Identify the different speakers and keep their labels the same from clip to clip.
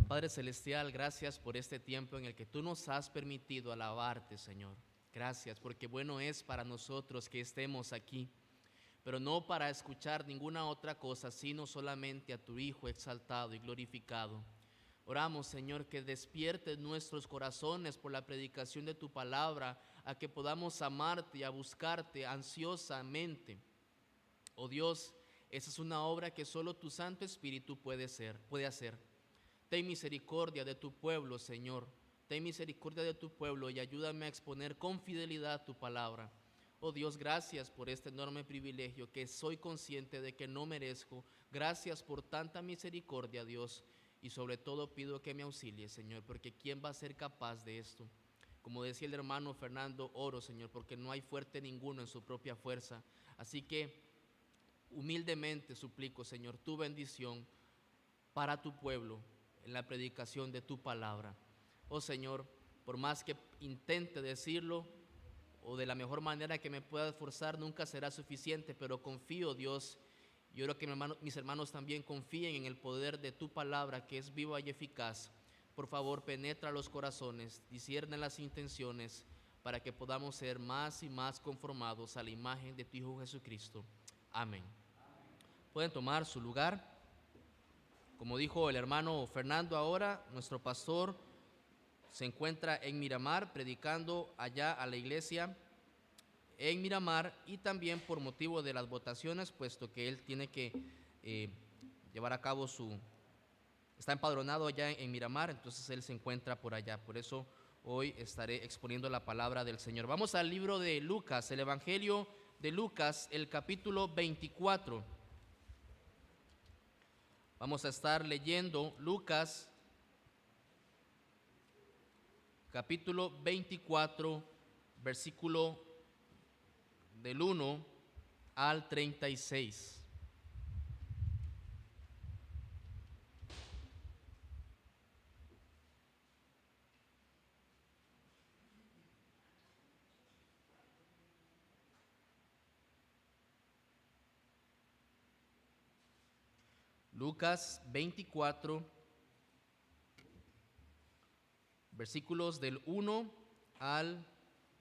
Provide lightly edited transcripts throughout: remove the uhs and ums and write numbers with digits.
Speaker 1: Padre Celestial, gracias por este tiempo en el que tú nos has permitido alabarte, Señor. Gracias, porque bueno es para nosotros que estemos aquí, pero no para escuchar ninguna otra cosa, sino solamente a tu Hijo exaltado y glorificado. Oramos, Señor, que despiertes nuestros corazones por la predicación de tu palabra, a que podamos amarte y a buscarte ansiosamente. Oh Dios, esa es una obra que solo tu Santo Espíritu puede hacer. Ten misericordia de tu pueblo, Señor. Ten misericordia de tu pueblo y ayúdame a exponer con fidelidad tu palabra. Oh Dios, gracias por este enorme privilegio que soy consciente de que no merezco. Gracias por tanta misericordia, Dios. Y sobre todo pido que me auxilies, Señor, porque ¿quién va a ser capaz de esto? Como decía el hermano Fernando, oro, Señor, porque no hay fuerte ninguno en su propia fuerza. Así que humildemente suplico, Señor, tu bendición para tu pueblo en la predicación de tu palabra. Oh Señor, por más que intente decirlo o de la mejor manera que me pueda esforzar, nunca será suficiente, pero confío, Dios. Yo quiero que mis hermanos también confíen en el poder de tu palabra, que es viva y eficaz. Por favor, penetra los corazones, discierne las intenciones, para que podamos ser más y más conformados a la imagen de tu Hijo Jesucristo. Amén. Pueden tomar su lugar. Como dijo el hermano Fernando ahora, nuestro pastor se encuentra en Miramar, predicando allá a la iglesia en Miramar, y también por motivo de las votaciones, puesto que él tiene que llevar a cabo está empadronado allá en Miramar, entonces él se encuentra por allá. Por eso hoy estaré exponiendo la palabra del Señor. Vamos al libro de Lucas, el Evangelio de Lucas, el capítulo 24. Vamos a estar leyendo Lucas, capítulo 24, versículo del 1 al 36. Lucas 24, versículos del 1 al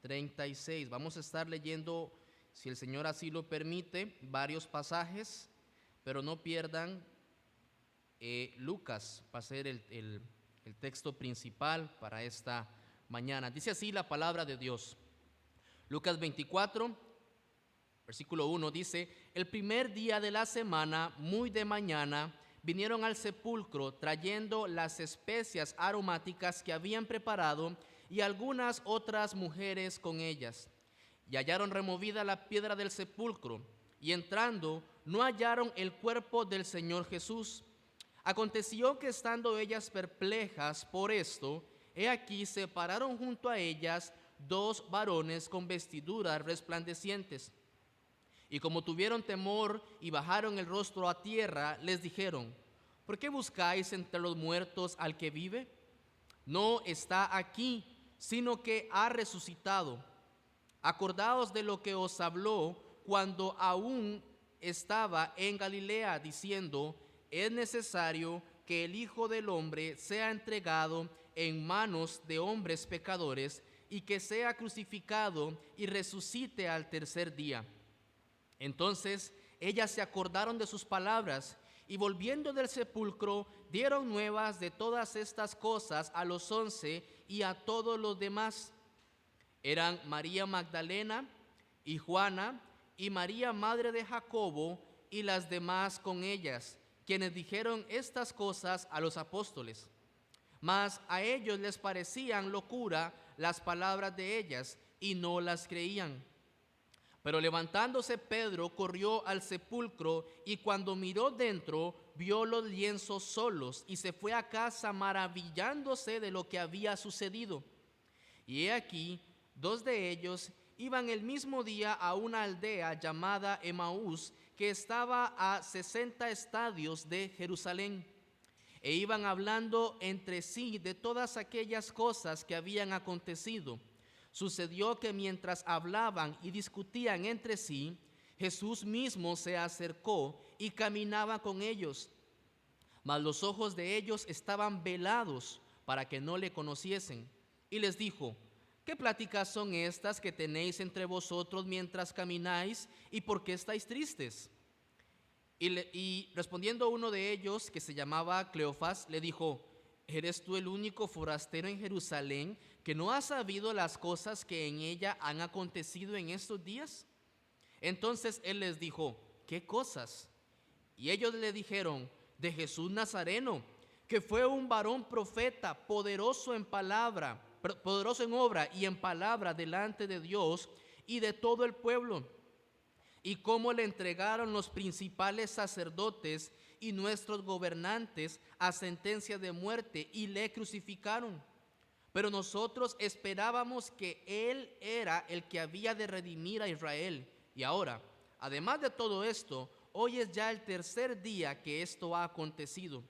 Speaker 1: 36. Vamos a estar leyendo, si el Señor así lo permite, varios pasajes, pero no pierdan Lucas, va a ser el texto principal para esta mañana. Dice así la palabra de Dios. Lucas 24, versículo 1 dice: el primer día de la semana, muy de mañana, vinieron al sepulcro trayendo las especias aromáticas que habían preparado, y algunas otras mujeres con ellas. Y hallaron removida la piedra del sepulcro, y entrando no hallaron el cuerpo del Señor Jesús. Aconteció que estando ellas perplejas por esto, he aquí se pararon junto a ellas dos varones con vestiduras resplandecientes. Y como tuvieron temor y bajaron el rostro a tierra, les dijeron: ¿por qué buscáis entre los muertos al que vive? No está aquí, sino que ha resucitado. Acordaos de lo que os habló cuando aún estaba en Galilea, diciendo: es necesario que el Hijo del Hombre sea entregado en manos de hombres pecadores, y que sea crucificado y resucite al tercer día. Entonces ellas se acordaron de sus palabras, y volviendo del sepulcro dieron nuevas de todas estas cosas a los 11 y a todos los demás. Eran María Magdalena y Juana y María, madre de Jacobo, y las demás con ellas, quienes dijeron estas cosas a los apóstoles. Mas a ellos les parecían locura las palabras de ellas, y no las creían. Pero levantándose Pedro corrió al sepulcro, y cuando miró dentro vio los lienzos solos, y se fue a casa maravillándose de lo que había sucedido. Y he aquí, dos de ellos iban el mismo día a una aldea llamada Emaús, que estaba a 60 estadios de Jerusalén, e iban hablando entre sí de todas aquellas cosas que habían acontecido. Sucedió que mientras hablaban y discutían entre sí, Jesús mismo se acercó y caminaba con ellos. mas los ojos de ellos estaban velados para que no le conociesen. Y les dijo: ¿qué pláticas son estas que tenéis entre vosotros mientras camináis, y por qué estáis tristes? Y respondiendo uno de ellos, que se llamaba Cleofas, le dijo: ¿eres tú el único forastero en Jerusalén que no ha sabido las cosas que en ella han acontecido en estos días? Entonces él les dijo: ¿qué cosas? Y ellos le dijeron: de Jesús Nazareno, que fue un varón profeta, poderoso en obra y en palabra delante de Dios y de todo el pueblo, y cómo le entregaron los principales sacerdotes y nuestros gobernantes a sentencia de muerte y le crucificaron. Pero nosotros esperábamos que él era el que había de redimir a Israel. Y ahora, además de todo esto, hoy es ya el tercer día que esto ha acontecido.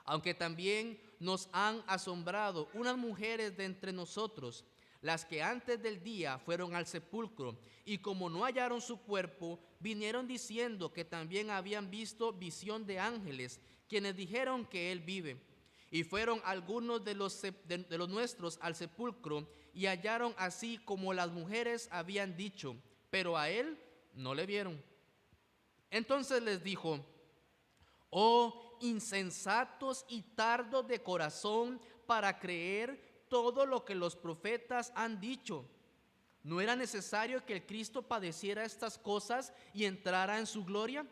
Speaker 1: Aunque también nos han asombrado unas mujeres de entre nosotros, las que antes del día fueron al sepulcro, y como no hallaron su cuerpo, vinieron diciendo que también habían visto visión de ángeles, quienes dijeron que él vive. Y fueron algunos de los nuestros al sepulcro, y hallaron así como las mujeres habían dicho, pero a él no le vieron. Entonces les dijo: oh insensatos y tardos de corazón para creer todo lo que los profetas han dicho. ¿No era necesario que el Cristo padeciera estas cosas y entrara en su gloria?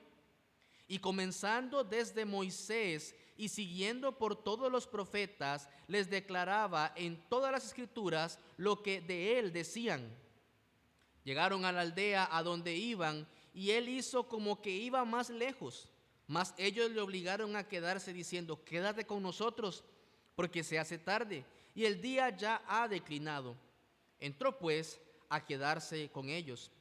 Speaker 1: Y comenzando desde Moisés y siguiendo por todos los profetas, les declaraba en todas las escrituras lo que de él decían. Llegaron a la aldea a donde iban, y él hizo como que iba más lejos, mas ellos le obligaron a quedarse diciendo: quédate con nosotros, porque se hace tarde y el día ya ha declinado. Entró pues a quedarse con ellos.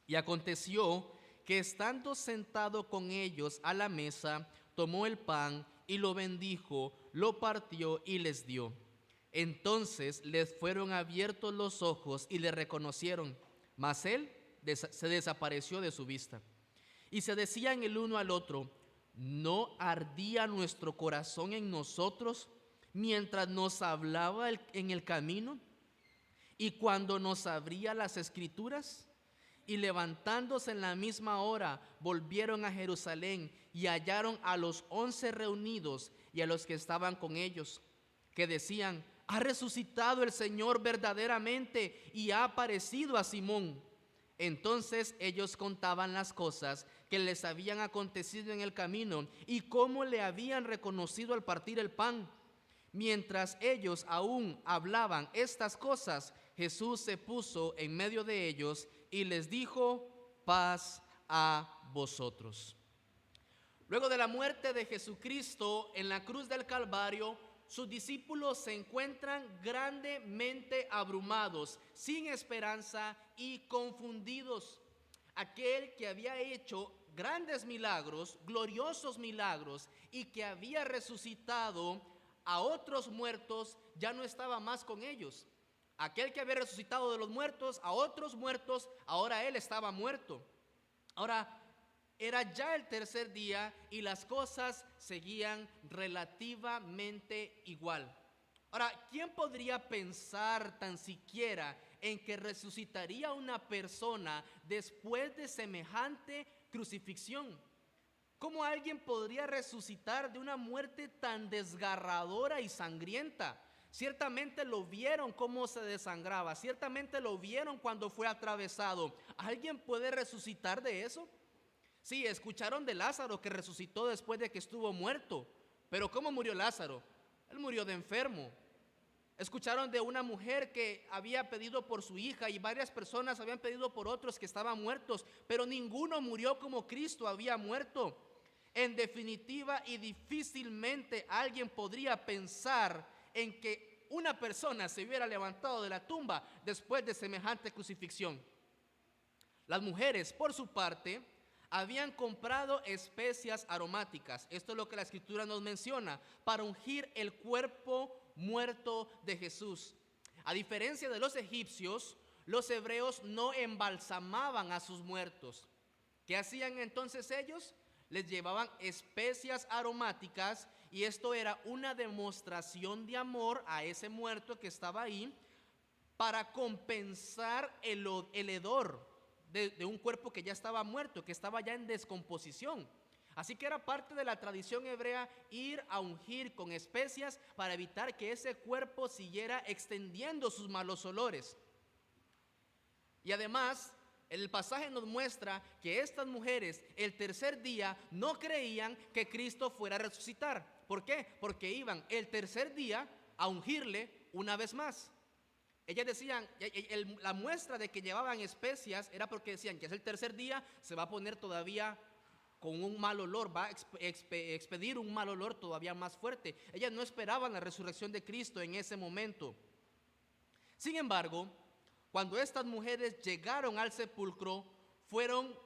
Speaker 1: Y aconteció que estando sentado con ellos a la mesa, tomó el pan y lo bendijo, lo partió y les dio. Entonces les fueron abiertos los ojos y le reconocieron, mas él se desapareció de su vista. Y se decían el uno al otro: ¿no ardía nuestro corazón en nosotros mientras nos hablaba en el camino y cuando nos abría las escrituras? Y levantándose en la misma hora, volvieron a Jerusalén y hallaron a los 11 reunidos y a los que estaban con ellos, que decían: ha resucitado el Señor verdaderamente y ha aparecido a Simón. Entonces ellos contaban las cosas que les habían acontecido en el camino y cómo le habían reconocido al partir el pan. Mientras ellos aún hablaban estas cosas, Jesús se puso en medio de ellos y les dijo: paz a vosotros. Luego de la muerte de Jesucristo en la cruz del Calvario, sus discípulos se encuentran grandemente abrumados, sin esperanza y confundidos. Aquel que había hecho grandes milagros, gloriosos milagros, y que había resucitado a otros muertos, ya no estaba más con ellos. Aquel que había resucitado de los muertos a otros muertos, ahora él estaba muerto. Ahora era ya el tercer día y las cosas seguían relativamente igual. Ahora, ¿quién podría pensar tan siquiera en que resucitaría una persona después de semejante crucifixión? ¿Cómo alguien podría resucitar de una muerte tan desgarradora y sangrienta? Ciertamente lo vieron cómo se desangraba, ciertamente lo vieron cuando fue atravesado. ¿Alguien puede resucitar de eso? Sí, escucharon de Lázaro que resucitó después de que estuvo muerto, pero ¿cómo murió Lázaro? Él murió de enfermo. Escucharon de una mujer que había pedido por su hija y varias personas habían pedido por otros que estaban muertos, pero ninguno murió como Cristo había muerto. En definitiva, y difícilmente alguien podría pensar en que una persona se hubiera levantado de la tumba después de semejante crucifixión. Las mujeres, por su parte, habían comprado especias aromáticas, esto es lo que la Escritura nos menciona, para ungir el cuerpo muerto de Jesús. A diferencia de los egipcios, los hebreos no embalsamaban a sus muertos. ¿Qué hacían entonces ellos? les llevaban especias aromáticas y esto era una demostración de amor a ese muerto que estaba ahí para compensar el hedor de un cuerpo que ya estaba muerto, que estaba ya en descomposición. Así que era parte de la tradición hebrea ir a ungir con especias para evitar que ese cuerpo siguiera extendiendo sus malos olores. Y además, el pasaje nos muestra que estas mujeres el tercer día no creían que Cristo fuera a resucitar. ¿Por qué? Porque iban el tercer día a ungirle una vez más. Ellas decían, la muestra de que llevaban especias era porque decían que es el tercer día, se va a poner todavía con un mal olor, va a expedir un mal olor todavía más fuerte. Ellas no esperaban la resurrección de Cristo en ese momento. Sin embargo, cuando estas mujeres llegaron al sepulcro, fueron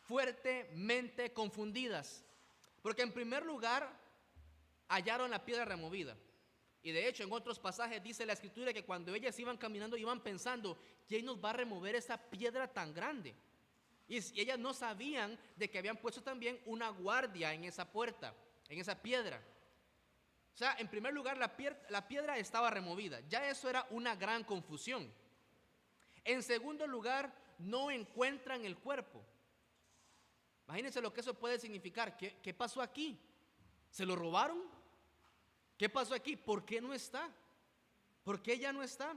Speaker 1: fuertemente confundidas, porque en primer lugar hallaron la piedra removida. Y de hecho en otros pasajes dice la escritura que cuando ellas iban caminando iban pensando, ¿quién nos va a remover esa piedra tan grande? Y ellas no sabían de que habían puesto también una guardia en esa puerta, en esa piedra. O sea, en primer lugar la piedra estaba removida, ya eso era una gran confusión. En segundo lugar, no encuentran el cuerpo. Imagínense lo que eso puede significar. ¿Qué pasó aquí? ¿Se lo robaron? ¿Qué pasó aquí? ¿Por qué no está? ¿Por qué ya no está?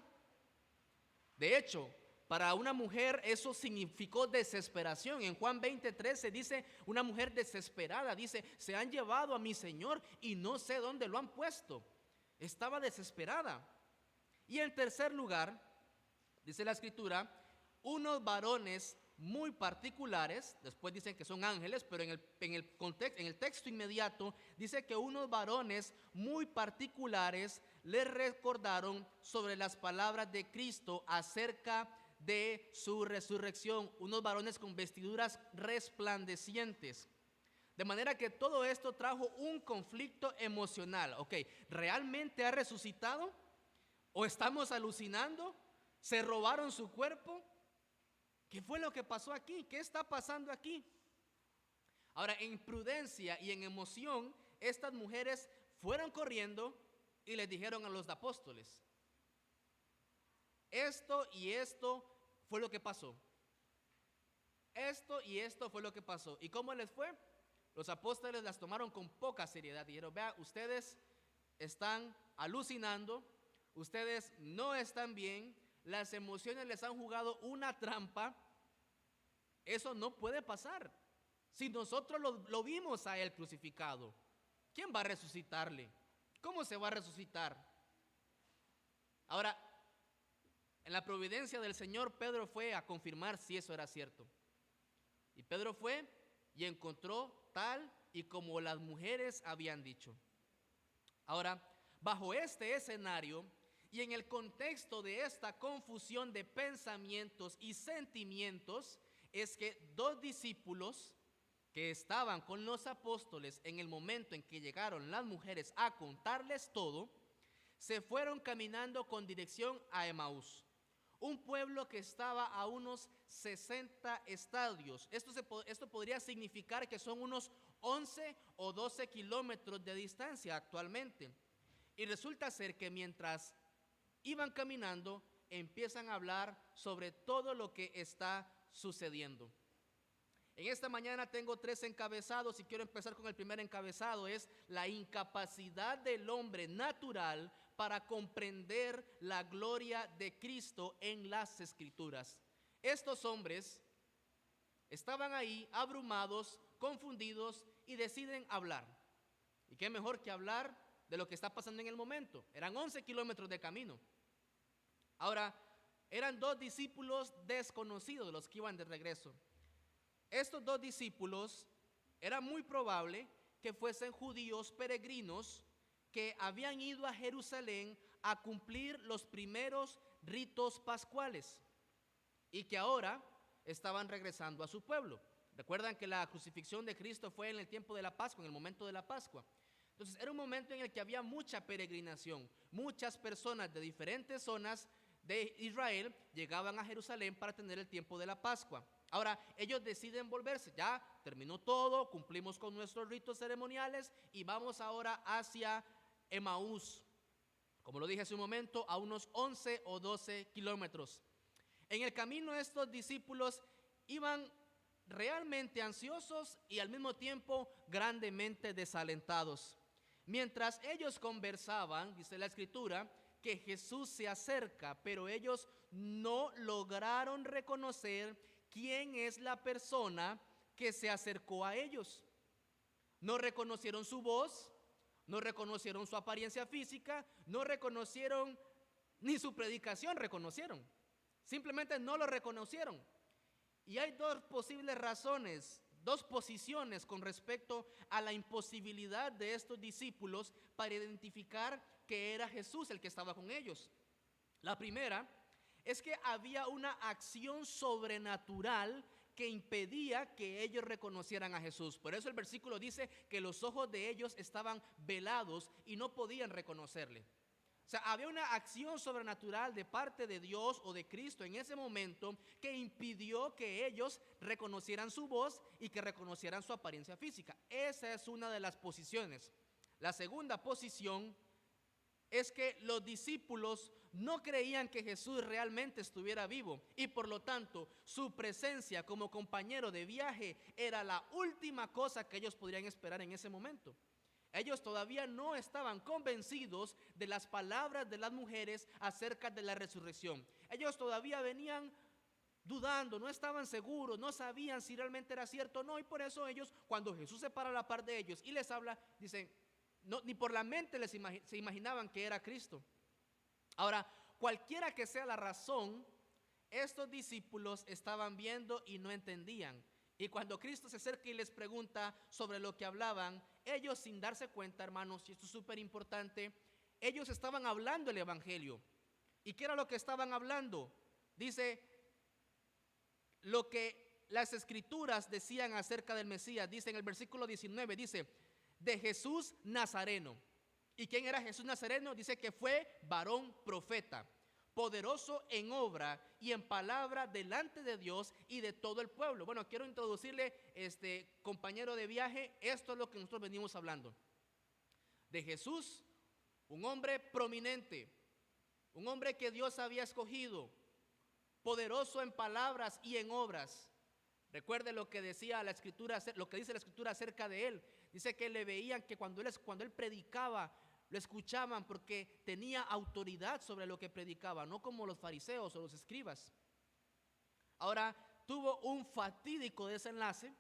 Speaker 1: De hecho, para una mujer eso significó desesperación. En Juan 20:13 dice una mujer desesperada, dice, se han llevado a mi Señor y no sé dónde lo han puesto. Estaba desesperada. Y en tercer lugar, dice la escritura, unos varones muy particulares, después dicen que son ángeles, pero en el texto inmediato dice que unos varones muy particulares les recordaron sobre las palabras de Cristo acerca de su resurrección, unos varones con vestiduras resplandecientes. De manera que todo esto trajo un conflicto emocional. Ok, ¿realmente ha resucitado? ¿O estamos alucinando? ¿Se robaron su cuerpo? ¿Qué fue lo que pasó aquí? ¿Qué está pasando aquí? Ahora, en prudencia y en emoción, estas mujeres fueron corriendo y les dijeron a los apóstoles, esto y esto fue lo que pasó. Esto y esto fue lo que pasó. ¿Y cómo les fue? Los apóstoles las tomaron con poca seriedad. Dijeron, vea, ustedes están alucinando, ustedes no están bien, las emociones les han jugado una trampa. Eso no puede pasar. Si nosotros lo vimos a él crucificado, ¿quién va a resucitarle? ¿Cómo se va a resucitar? Ahora, en la providencia del Señor, Pedro fue a confirmar si eso era cierto. Y Pedro fue y encontró tal y como las mujeres habían dicho. Ahora, bajo este escenario y en el contexto de esta confusión de pensamientos y sentimientos, es que dos discípulos que estaban con los apóstoles en el momento en que llegaron las mujeres a contarles todo, se fueron caminando con dirección a Emaús, un pueblo que estaba a unos 60 estadios. Esto podría significar que son unos 11 o 12 kilómetros de distancia actualmente. Y resulta ser que mientras iban caminando, empiezan a hablar sobre todo lo que está sucediendo. En esta mañana tengo 3 encabezados y quiero empezar con el primer encabezado. Es la incapacidad del hombre natural para comprender la gloria de Cristo en las Escrituras. Estos hombres estaban ahí abrumados, confundidos y deciden hablar. ¿Y qué mejor que hablar de lo que está pasando en el momento? Eran 11 kilómetros de camino. Ahora, eran 2 discípulos desconocidos los que iban de regreso. Estos 2 discípulos era muy probable que fuesen judíos peregrinos que habían ido a Jerusalén a cumplir los primeros ritos pascuales y que ahora estaban regresando a su pueblo. Recuerdan que la crucifixión de Cristo fue en el tiempo de la Pascua, en el momento de la Pascua. Entonces era un momento en el que había mucha peregrinación. Muchas personas de diferentes zonas de Israel llegaban a Jerusalén para tener el tiempo de la Pascua. Ahora, ellos deciden volverse. Ya terminó todo, cumplimos con nuestros ritos ceremoniales y vamos ahora hacia Emaús. Como lo dije hace un momento, a unos 11 o 12 kilómetros. En el camino estos discípulos iban realmente ansiosos y al mismo tiempo grandemente desalentados. Mientras ellos conversaban, dice la Escritura, que Jesús se acerca, pero ellos no lograron reconocer quién es la persona que se acercó a ellos. No reconocieron su voz, no reconocieron su apariencia física, no reconocieron ni su predicación, reconocieron. Simplemente no lo reconocieron. Y hay dos posibles razones, dos posiciones con respecto a la imposibilidad de estos discípulos para identificar que era Jesús el que estaba con ellos. La primera es que había una acción sobrenatural que impedía que ellos reconocieran a Jesús. Por eso el versículo dice que los ojos de ellos estaban velados y no podían reconocerle. O sea, había una acción sobrenatural de parte de Dios o de Cristo en ese momento que impidió que ellos reconocieran su voz y que reconocieran su apariencia física. Esa es una de las posiciones. La segunda posición es que los discípulos no creían que Jesús realmente estuviera vivo y por lo tanto su presencia como compañero de viaje era la última cosa que ellos podrían esperar en ese momento. Ellos todavía no estaban convencidos de las palabras de las mujeres acerca de la resurrección. Ellos todavía venían dudando, no estaban seguros, no sabían si realmente era cierto o no. Y por eso ellos, cuando Jesús se para a la par de ellos y les habla, dicen, no, ni por la mente se imaginaban que era Cristo. Ahora, cualquiera que sea la razón, estos discípulos estaban viendo y no entendían. Y cuando Cristo se acerca y les pregunta sobre lo que hablaban, ellos sin darse cuenta, hermanos, y esto es súper importante, ellos estaban hablando el evangelio. ¿Y qué era lo que estaban hablando? Dice, lo que las escrituras decían acerca del Mesías, dice en el versículo 19, dice, de Jesús Nazareno. ¿Y quién era Jesús Nazareno? Dice que fue varón profeta, poderoso en obra y en palabra delante de Dios y de todo el pueblo. Bueno, quiero introducirle, compañero de viaje, esto es lo que nosotros venimos hablando. De Jesús, un hombre prominente, un hombre que Dios había escogido, poderoso en palabras y en obras. Recuerde lo que decía la Escritura, lo que dice la Escritura acerca de él. Dice que le veían que cuando él predicaba, lo escuchaban porque tenía autoridad sobre lo que predicaba, no como los fariseos o los escribas. Ahora, tuvo un fatídico desenlace.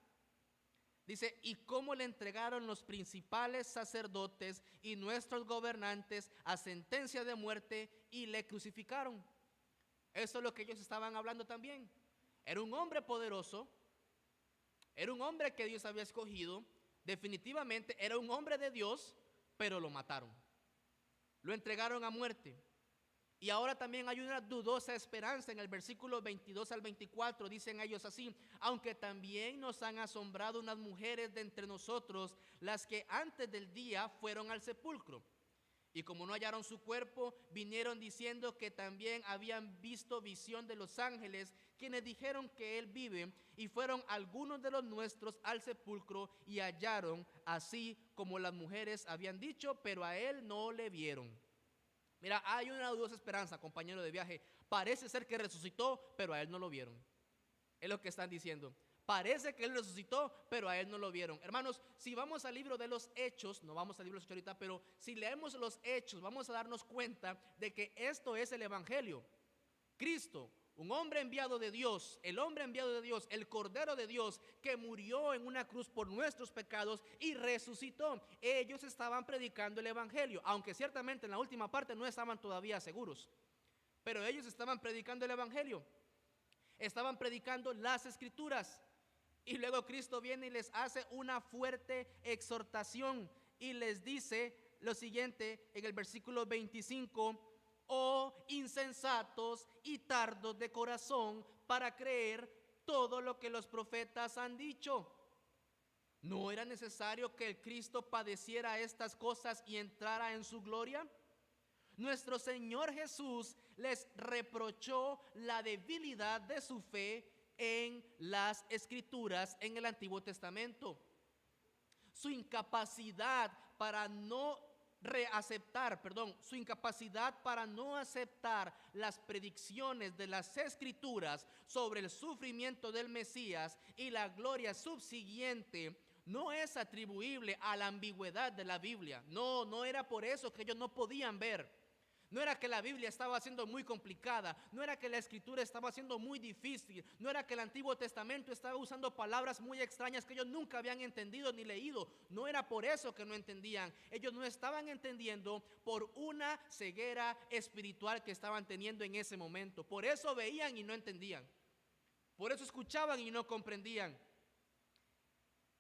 Speaker 1: Dice, y cómo le entregaron los principales sacerdotes y nuestros gobernantes a sentencia de muerte y le crucificaron. Eso es lo que ellos estaban hablando también. Era un hombre poderoso, era un hombre que Dios había escogido, definitivamente era un hombre de Dios, pero lo mataron, lo entregaron a muerte. Y ahora también hay una dudosa esperanza en el versículo 22 al 24, dicen ellos así, aunque también nos han asombrado unas mujeres de entre nosotros, las que antes del día fueron al sepulcro. Y como no hallaron su cuerpo, vinieron diciendo que también habían visto visión de los ángeles, quienes dijeron que él vive, y fueron algunos de los nuestros al sepulcro y hallaron así como las mujeres habían dicho, pero a él no le vieron. Mira, hay una dudosa esperanza, compañero de viaje. Parece ser que resucitó, pero a él no lo vieron. Es lo que están diciendo. Parece que él resucitó, pero a él no lo vieron. Hermanos, si vamos al libro de los Hechos, no vamos al libro de los Hechos ahorita, pero si leemos los Hechos, vamos a darnos cuenta de que esto es el evangelio. Cristo, un hombre enviado de Dios, el hombre enviado de Dios, el Cordero de Dios, que murió en una cruz por nuestros pecados y resucitó. Ellos estaban predicando el evangelio, aunque ciertamente en la última parte no estaban todavía seguros, pero ellos estaban predicando el evangelio, estaban predicando las escrituras. Y luego Cristo viene y les hace una fuerte exhortación y les dice lo siguiente en el versículo 25, oh insensatos y tardos de corazón para creer todo lo que los profetas han dicho. ¿No era necesario que el Cristo padeciera estas cosas y entrara en su gloria? Nuestro Señor Jesús les reprochó la debilidad de su fe en las Escrituras en el Antiguo Testamento. Su incapacidad para no su incapacidad para no aceptar las predicciones de las Escrituras sobre el sufrimiento del Mesías y la gloria subsiguiente no es atribuible a la ambigüedad de la Biblia. No era por eso que ellos no podían ver. No era que la Biblia estaba siendo muy complicada, no era que la Escritura estaba siendo muy difícil, no era que el Antiguo Testamento estaba usando palabras muy extrañas que ellos nunca habían entendido ni leído. No era por eso que no entendían. Ellos no estaban entendiendo por una ceguera espiritual que estaban teniendo en ese momento. Por eso veían y no entendían. Por eso escuchaban y no comprendían.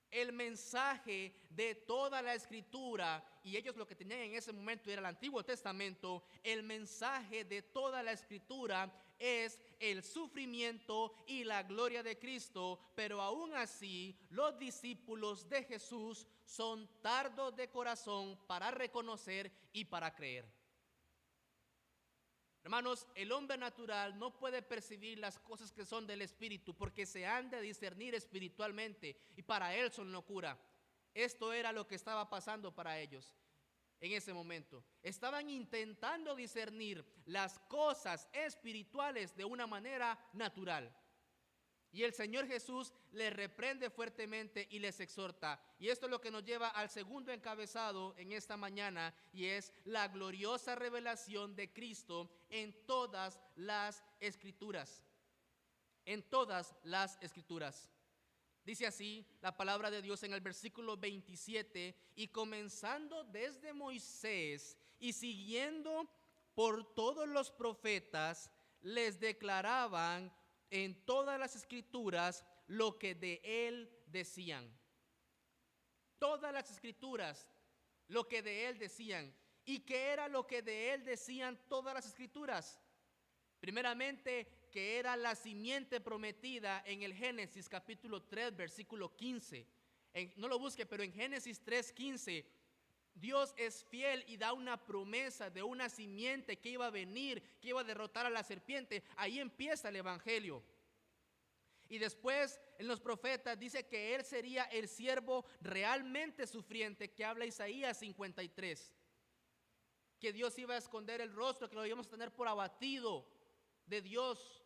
Speaker 1: El mensaje de toda la Escritura, y ellos lo que tenían en ese momento era el Antiguo Testamento, el mensaje de toda la Escritura es el sufrimiento y la gloria de Cristo, pero aún así los discípulos de Jesús son tardos de corazón para reconocer y para creer. Hermanos, el hombre natural no puede percibir las cosas que son del Espíritu porque se han de discernir espiritualmente y para él son locura. Esto era lo que estaba pasando para ellos en ese momento. Estaban intentando discernir las cosas espirituales de una manera natural. Y el Señor Jesús les reprende fuertemente y les exhorta. Y esto es lo que nos lleva al segundo encabezado en esta mañana, y es la gloriosa revelación de Cristo en todas las Escrituras. En todas las Escrituras. Dice así la palabra de Dios en el versículo 27, y comenzando desde Moisés y siguiendo por todos los profetas, les declaraban en todas las Escrituras lo que de él decían. Todas las Escrituras, lo que de él decían. ¿Y qué era lo que de él decían todas las Escrituras? Primeramente, que era la simiente prometida en el Génesis capítulo 3, versículo 15. No lo busque, pero en Génesis 3:15, Dios es fiel y da una promesa de una simiente que iba a venir, que iba a derrotar a la serpiente. Ahí empieza el evangelio. Y después en los profetas dice que él sería el siervo realmente sufriente, que habla Isaías 53. Que Dios iba a esconder el rostro, que lo íbamos a tener por abatido de Dios.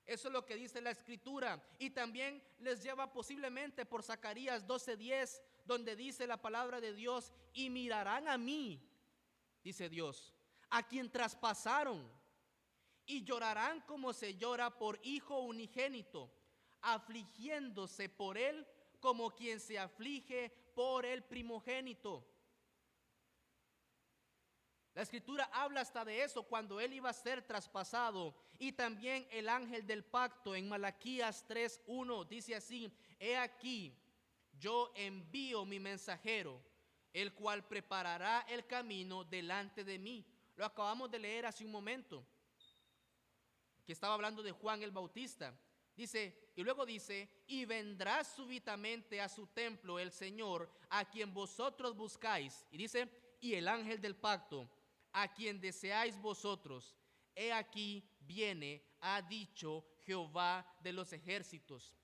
Speaker 1: Eso es lo que dice la Escritura. Y también les lleva posiblemente por Zacarías 12:10, donde dice la palabra de Dios: y mirarán a mí, dice Dios, a quien traspasaron, y llorarán como se llora por hijo unigénito, afligiéndose por él como quien se aflige por el primogénito. La Escritura habla hasta de eso, cuando él iba a ser traspasado. Y también el ángel del pacto en Malaquías 3:1 dice así: he aquí, yo envío mi mensajero, el cual preparará el camino delante de mí. Lo acabamos de leer hace un momento, que estaba hablando de Juan el Bautista. Dice, y luego dice: y vendrá súbitamente a su templo el Señor, a quien vosotros buscáis. Y dice: y el ángel del pacto, a quien deseáis vosotros, he aquí viene, ha dicho Jehová de los ejércitos.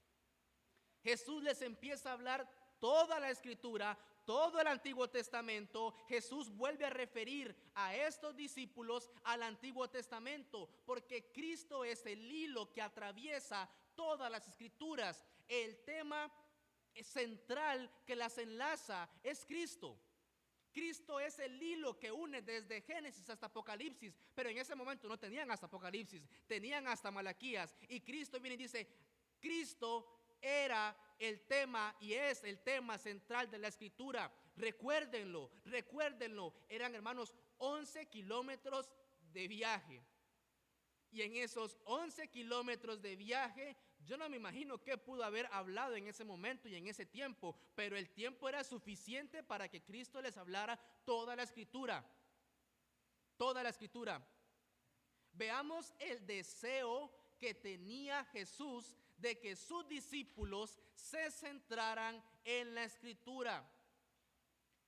Speaker 1: Jesús les empieza a hablar toda la Escritura, todo el Antiguo Testamento. Jesús vuelve a referir a estos discípulos al Antiguo Testamento, porque Cristo es el hilo que atraviesa todas las Escrituras. El tema central que las enlaza es Cristo. Cristo es el hilo que une desde Génesis hasta Apocalipsis, pero en ese momento no tenían hasta Apocalipsis, tenían hasta Malaquías, y Cristo viene y dice: Cristo era el tema y es el tema central de la Escritura. Recuérdenlo, eran, hermanos, 11 kilómetros de viaje. Y en esos 11 kilómetros de viaje, yo no me imagino qué pudo haber hablado en ese momento y en ese tiempo, pero el tiempo era suficiente para que Cristo les hablara toda la Escritura. Toda la Escritura. Veamos el deseo que tenía Jesús de que sus discípulos se centraran en la Escritura.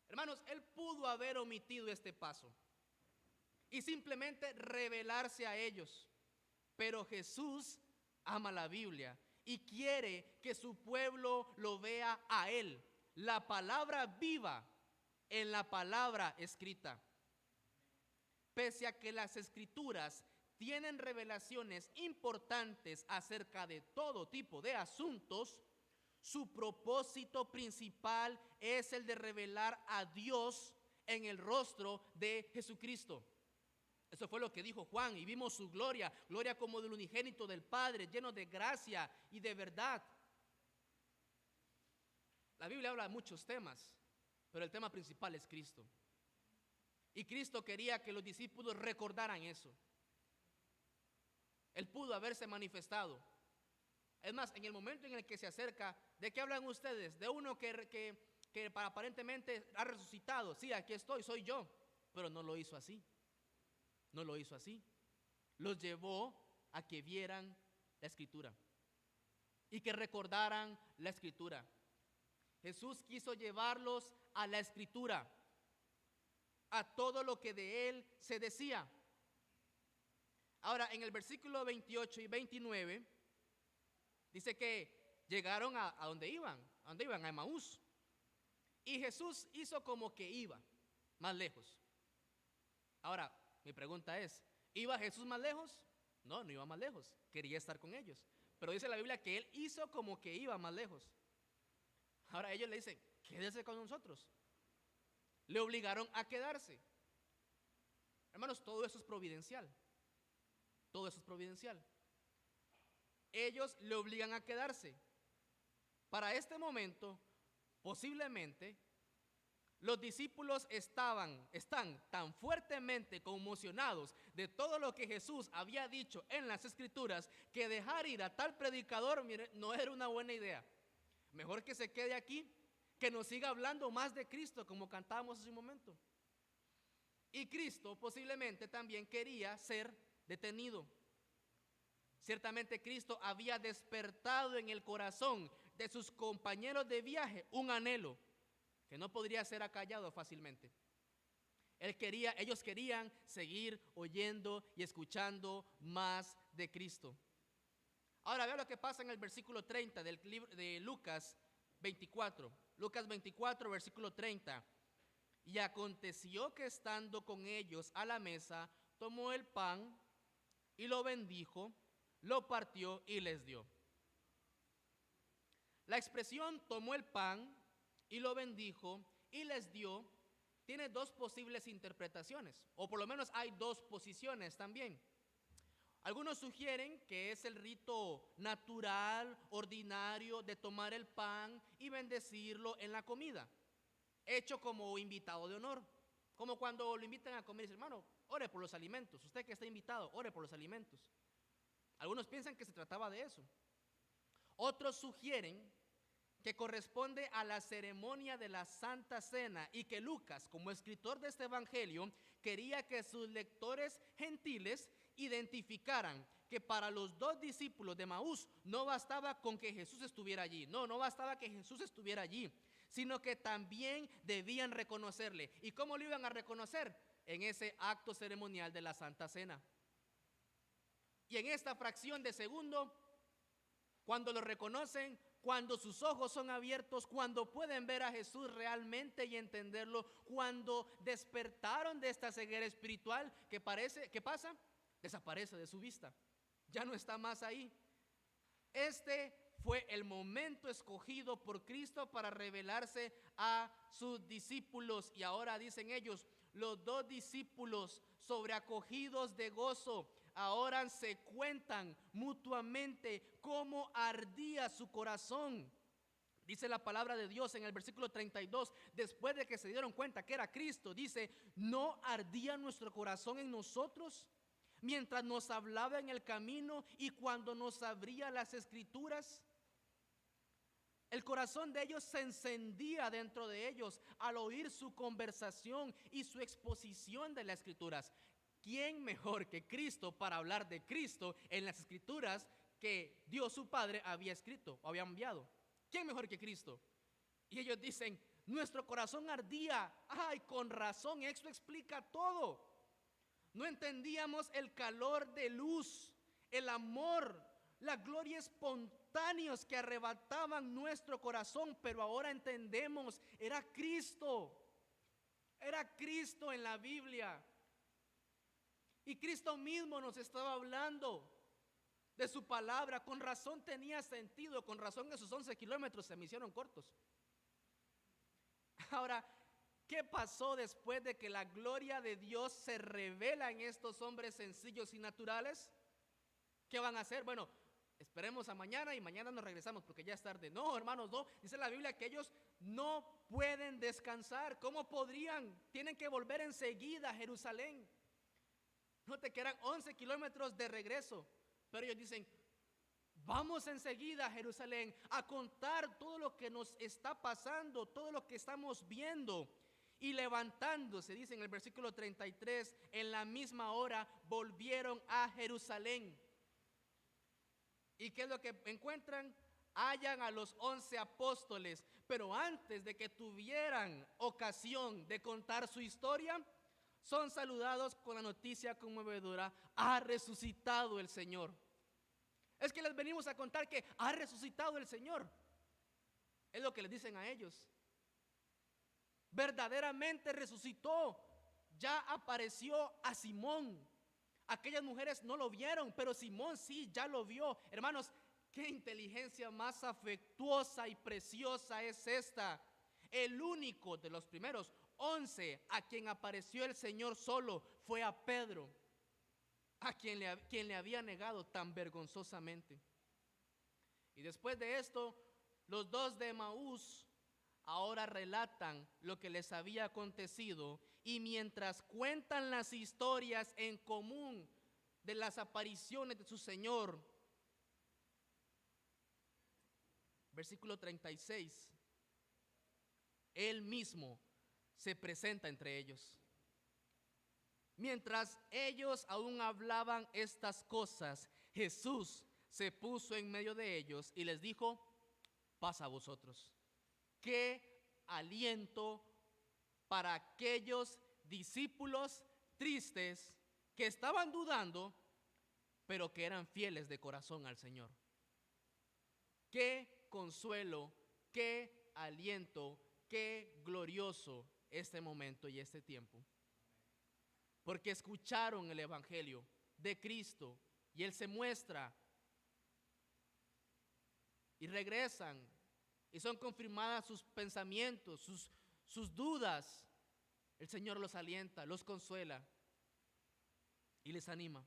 Speaker 1: Hermanos, él pudo haber omitido este paso y simplemente revelarse a ellos. Pero Jesús ama la Biblia y quiere que su pueblo lo vea a Él. La palabra viva en la palabra escrita. Pese a que las escrituras tienen revelaciones importantes acerca de todo tipo de asuntos, su propósito principal es el de revelar a Dios en el rostro de Jesucristo. Eso fue lo que dijo Juan, y vimos su gloria, gloria como del unigénito del Padre, lleno de gracia y de verdad. La Biblia habla de muchos temas, pero el tema principal es Cristo. Y Cristo quería que los discípulos recordaran eso. Él pudo haberse manifestado. Es más, en el momento en el que se acerca, ¿de qué hablan ustedes? De uno que aparentemente ha resucitado. Sí, aquí estoy, soy yo. Pero no lo hizo así. No lo hizo así. Los llevó a que vieran la Escritura y que recordaran la Escritura. Jesús quiso llevarlos a la Escritura, a todo lo que de Él se decía. Ahora, en el versículo 28 y 29, dice que llegaron a donde iban, a Emaús. Y Jesús hizo como que iba más lejos. Ahora, mi pregunta es, ¿iba Jesús más lejos? No, no iba más lejos, quería estar con ellos. Pero dice la Biblia que Él hizo como que iba más lejos. Ahora ellos le dicen, quédese con nosotros. Le obligaron a quedarse. Hermanos, todo eso es providencial. Todo eso es providencial. Ellos le obligan a quedarse. Para este momento, posiblemente, los discípulos están tan fuertemente conmocionados de todo lo que Jesús había dicho en las Escrituras, que dejar ir a tal predicador, mire, no era una buena idea. Mejor que se quede aquí, que nos siga hablando más de Cristo, como cantábamos hace un momento. Y Cristo posiblemente también quería ser detenido. Ciertamente Cristo había despertado en el corazón de sus compañeros de viaje un anhelo que no podría ser acallado fácilmente. Ellos querían seguir oyendo y escuchando más de Cristo. Ahora vea lo que pasa en el versículo 30 del libro de Lucas 24. Lucas 24, versículo 30. Y aconteció que estando con ellos a la mesa, tomó el pan y lo bendijo, lo partió y les dio. La expresión tomó el pan y lo bendijo y les dio tiene dos posibles interpretaciones, o por lo menos hay dos posiciones también. Algunos sugieren que es el rito natural, ordinario de tomar el pan y bendecirlo en la comida, hecho como invitado de honor, como cuando lo invitan a comer y dicen, hermano, ore por los alimentos, usted que está invitado, ore por los alimentos. Algunos piensan que se trataba de eso. Otros sugieren que corresponde a la ceremonia de la Santa Cena y que Lucas, como escritor de este evangelio, quería que sus lectores gentiles identificaran que para los dos discípulos de Emaús no bastaba con que Jesús estuviera allí, no bastaba que Jesús estuviera allí, sino que también debían reconocerle. ¿Y cómo lo iban a reconocer? En ese acto ceremonial de la Santa Cena. Y en esta fracción de segundo, cuando lo reconocen, cuando sus ojos son abiertos, cuando pueden ver a Jesús realmente y entenderlo, cuando despertaron de esta ceguera espiritual, ¿qué pasa? Desaparece de su vista, ya no está más ahí. Este fue el momento escogido por Cristo para revelarse a sus discípulos. Y ahora dicen ellos, los dos discípulos sobreacogidos de gozo, ahora se cuentan mutuamente cómo ardía su corazón. Dice la palabra de Dios en el versículo 32, después de que se dieron cuenta que era Cristo, dice, ¿no ardía nuestro corazón en nosotros mientras nos hablaba en el camino y cuando nos abría las Escrituras? El corazón de ellos se encendía dentro de ellos al oír su conversación y su exposición de las Escrituras. ¿Quién mejor que Cristo para hablar de Cristo en las Escrituras que Dios su Padre había escrito o había enviado? ¿Quién mejor que Cristo? Y ellos dicen, nuestro corazón ardía. Ay, con razón, esto explica todo. No entendíamos el calor de luz, el amor, la gloria espontáneos que arrebataban nuestro corazón, pero ahora entendemos, era Cristo en la Biblia. Y Cristo mismo nos estaba hablando de su palabra. Con razón tenía sentido, con razón esos 11 kilómetros se me hicieron cortos. Ahora, ¿qué pasó después de que la gloria de Dios se revela en estos hombres sencillos y naturales? ¿Qué van a hacer? Bueno, esperemos a mañana y mañana nos regresamos porque ya es tarde. No, hermanos, no. Dice la Biblia que ellos no pueden descansar. ¿Cómo podrían? Tienen que volver enseguida a Jerusalén. Note que eran 11 kilómetros de regreso, pero ellos dicen, vamos enseguida a Jerusalén a contar todo lo que nos está pasando, todo lo que estamos viendo. Y levantándose, dice en el versículo 33, en la misma hora volvieron a Jerusalén. ¿Y qué es lo que encuentran? Hallan a los 11 apóstoles, pero antes de que tuvieran ocasión de contar su historia, son saludados con la noticia conmovedora: ha resucitado el Señor. Es que les venimos a contar que ha resucitado el Señor. Es lo que les dicen a ellos. Verdaderamente resucitó. Ya apareció a Simón. Aquellas mujeres no lo vieron, pero Simón sí, ya lo vio. Hermanos, qué inteligencia más afectuosa y preciosa es esta. El único de los primeros 11 a quien apareció el Señor solo fue a Pedro, a quien le había negado tan vergonzosamente. Y después de esto, los dos de Emaús ahora relatan lo que les había acontecido, y mientras cuentan las historias en común de las apariciones de su Señor, versículo 36, Él mismo se presenta entre ellos. Mientras ellos aún hablaban estas cosas, Jesús se puso en medio de ellos y les dijo: paz a vosotros. Qué aliento para aquellos discípulos tristes que estaban dudando, pero que eran fieles de corazón al Señor. Qué consuelo, qué aliento, qué glorioso este momento y este tiempo. Porque escucharon el evangelio de Cristo y Él se muestra, y regresan y son confirmadas sus pensamientos, sus dudas. El Señor los alienta, los consuela y les anima.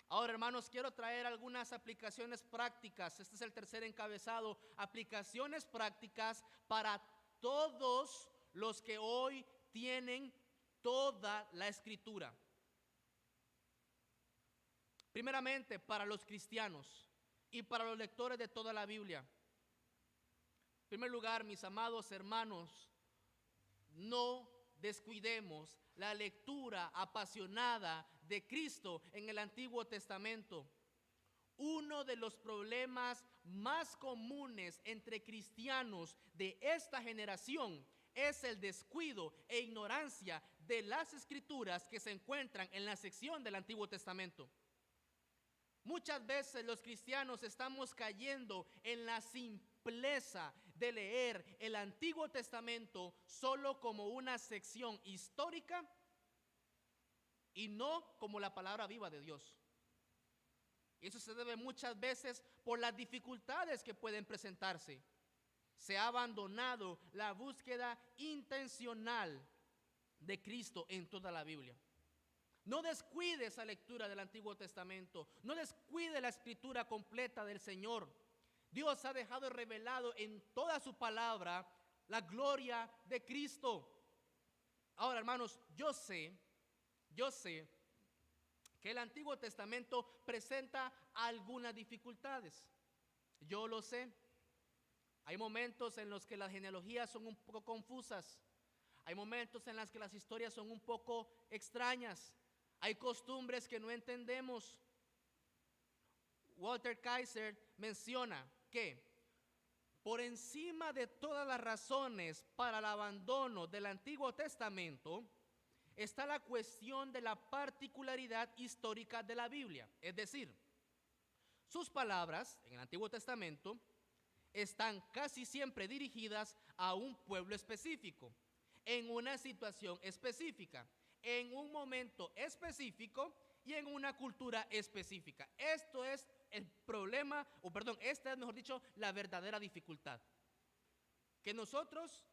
Speaker 1: Ahora, hermanos, quiero traer algunas aplicaciones prácticas. Este es el tercer encabezado: aplicaciones prácticas para todos los que hoy tienen toda la Escritura. Primeramente, para los cristianos y para los lectores de toda la Biblia. En primer lugar, mis amados hermanos, no descuidemos la lectura apasionada de Cristo en el Antiguo Testamento. Uno de los problemas más comunes entre cristianos de esta generación es el descuido e ignorancia de las Escrituras que se encuentran en la sección del Antiguo Testamento. Muchas veces los cristianos estamos cayendo en la simpleza de leer el Antiguo Testamento solo como una sección histórica y no como la palabra viva de Dios. Y eso se debe muchas veces por las dificultades que pueden presentarse. Se ha abandonado la búsqueda intencional de Cristo en toda la Biblia. No descuide esa lectura del Antiguo Testamento. No descuide la escritura completa del Señor. Dios ha dejado revelado en toda su palabra la gloria de Cristo. Ahora, hermanos, yo sé que el Antiguo Testamento presenta algunas dificultades. Yo lo sé. Hay momentos en los que las genealogías son un poco confusas. Hay momentos en los que las historias son un poco extrañas. Hay costumbres que no entendemos. Walter Kaiser menciona que por encima de todas las razones para el abandono del Antiguo Testamento está la cuestión de la particularidad histórica de la Biblia. Es decir, Sus palabras en el Antiguo Testamento están casi siempre dirigidas a un pueblo específico, en una situación específica, en un momento específico y en una cultura específica. Esto es el problema, esta es, mejor dicho, la verdadera dificultad. Que nosotros,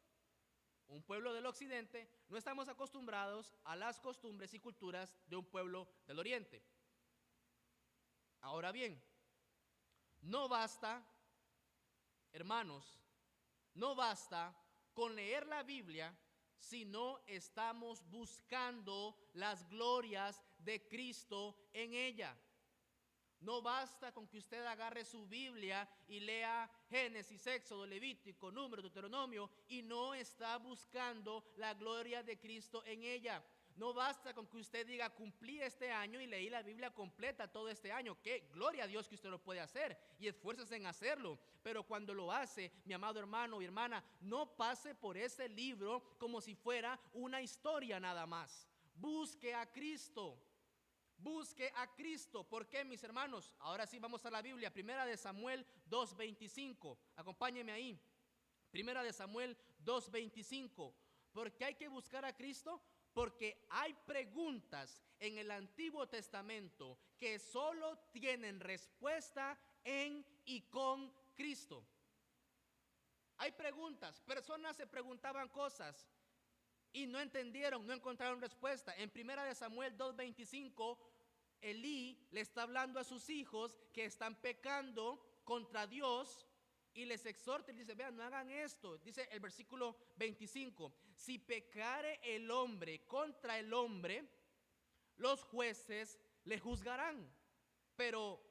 Speaker 1: un pueblo del occidente, no estamos acostumbrados a las costumbres y culturas de un pueblo del oriente. Ahora bien, no basta, hermanos, no basta con leer la Biblia si no estamos buscando las glorias de Cristo en ella. No basta con que usted agarre su Biblia y lea Génesis, Éxodo, Levítico, Número, Deuteronomio y no está buscando la gloria de Cristo en ella. No basta con que usted diga, cumplí este año y leí la Biblia completa todo este año. ¡Qué gloria a Dios que usted lo puede hacer! Y esfuérzese en hacerlo. Pero cuando lo hace, mi amado hermano y hermana, no pase por ese libro como si fuera una historia nada más. Busque a Cristo. Busque a Cristo. ¿Por qué, mis hermanos? Ahora sí vamos a la Biblia. Primera de Samuel 2:25. Acompáñeme ahí. Primera de Samuel 2:25. ¿Por qué hay que buscar a Cristo? Porque hay preguntas en el Antiguo Testamento que solo tienen respuesta en y con Cristo. Hay preguntas, personas se preguntaban cosas y no entendieron, no encontraron respuesta. En Primera de Samuel 2:25, Elí le está hablando a sus hijos que están pecando contra Dios y les exhorta y dice, vean, no hagan esto. Dice el versículo 25, si pecare el hombre contra el hombre, los jueces le juzgarán. Pero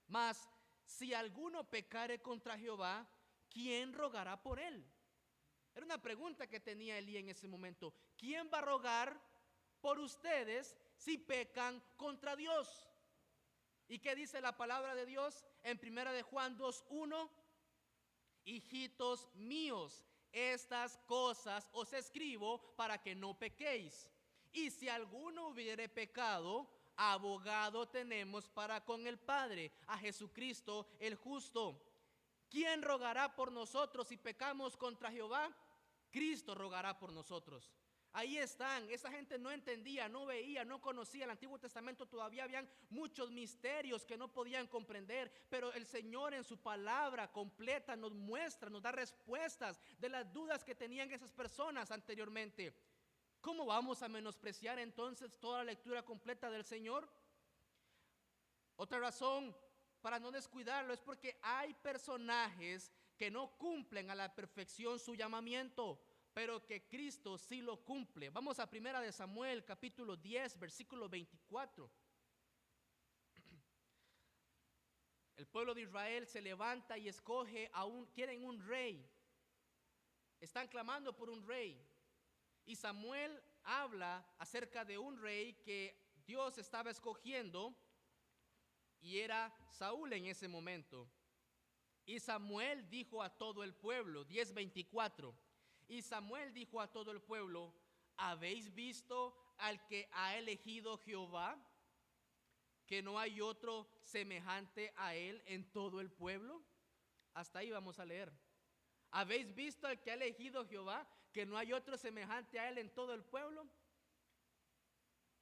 Speaker 1: más, si alguno pecare contra Jehová, ¿quién rogará por él? Era una pregunta que tenía Elí en ese momento. ¿Quién va a rogar por ustedes si pecan contra Dios? ¿Y qué dice la palabra de Dios en Primera de Juan 2:1? Hijitos míos, estas cosas os escribo para que no pequéis. Y si alguno hubiere pecado, abogado tenemos para con el Padre, a Jesucristo el justo. ¿Quién rogará por nosotros si pecamos contra Jehová? Cristo rogará por nosotros. Ahí están, esa gente no entendía, no veía, no conocía el Antiguo Testamento, todavía habían muchos misterios que no podían comprender, pero el Señor en su palabra completa nos muestra, nos da respuestas de las dudas que tenían esas personas anteriormente. ¿Cómo vamos a menospreciar entonces toda la lectura completa del Señor? Otra razón para no descuidarlo es porque hay personajes que no cumplen a la perfección su llamamiento, pero que Cristo sí lo cumple. Vamos a Primera de Samuel, capítulo 10, versículo 24. El pueblo de Israel se levanta y escoge quieren un rey. Están clamando por un rey. Y Samuel habla acerca de un rey que Dios estaba escogiendo y era Saúl en ese momento. Y Samuel dijo a todo el pueblo, 10:24. Y Samuel dijo a todo el pueblo, ¿habéis visto al que ha elegido Jehová? ¿Que no hay otro semejante a él en todo el pueblo? Hasta ahí vamos a leer. ¿Habéis visto al que ha elegido Jehová? ¿Que no hay otro semejante a él en todo el pueblo?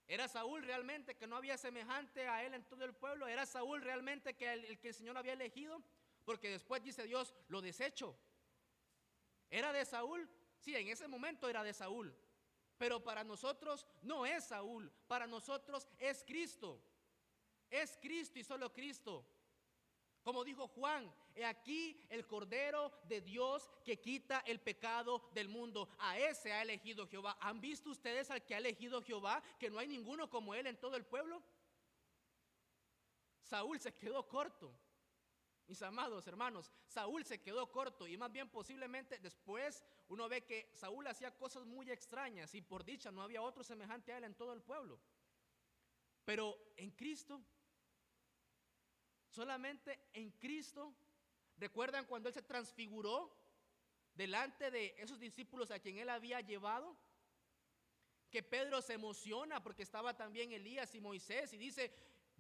Speaker 1: ¿Era Saúl realmente que no había semejante a él en todo el pueblo? ¿Era Saúl realmente que el que el Señor había elegido? Porque después dice Dios, lo desecho. ¿Era de Saúl? Sí, en ese momento era de Saúl. Pero para nosotros no es Saúl, para nosotros es Cristo. Es Cristo y solo Cristo. Como dijo Juan, he aquí el Cordero de Dios que quita el pecado del mundo. A ese ha elegido Jehová. ¿Han visto ustedes al que ha elegido Jehová? Que no hay ninguno como él en todo el pueblo. Saúl se quedó corto. Mis amados hermanos, Saúl se quedó corto y más bien posiblemente después uno ve que Saúl hacía cosas muy extrañas y por dicha no había otro semejante a él en todo el pueblo. Pero en Cristo, solamente en Cristo, ¿recuerdan cuando él se transfiguró delante de esos discípulos a quien él había llevado? Que Pedro se emociona porque estaba también Elías y Moisés y dice,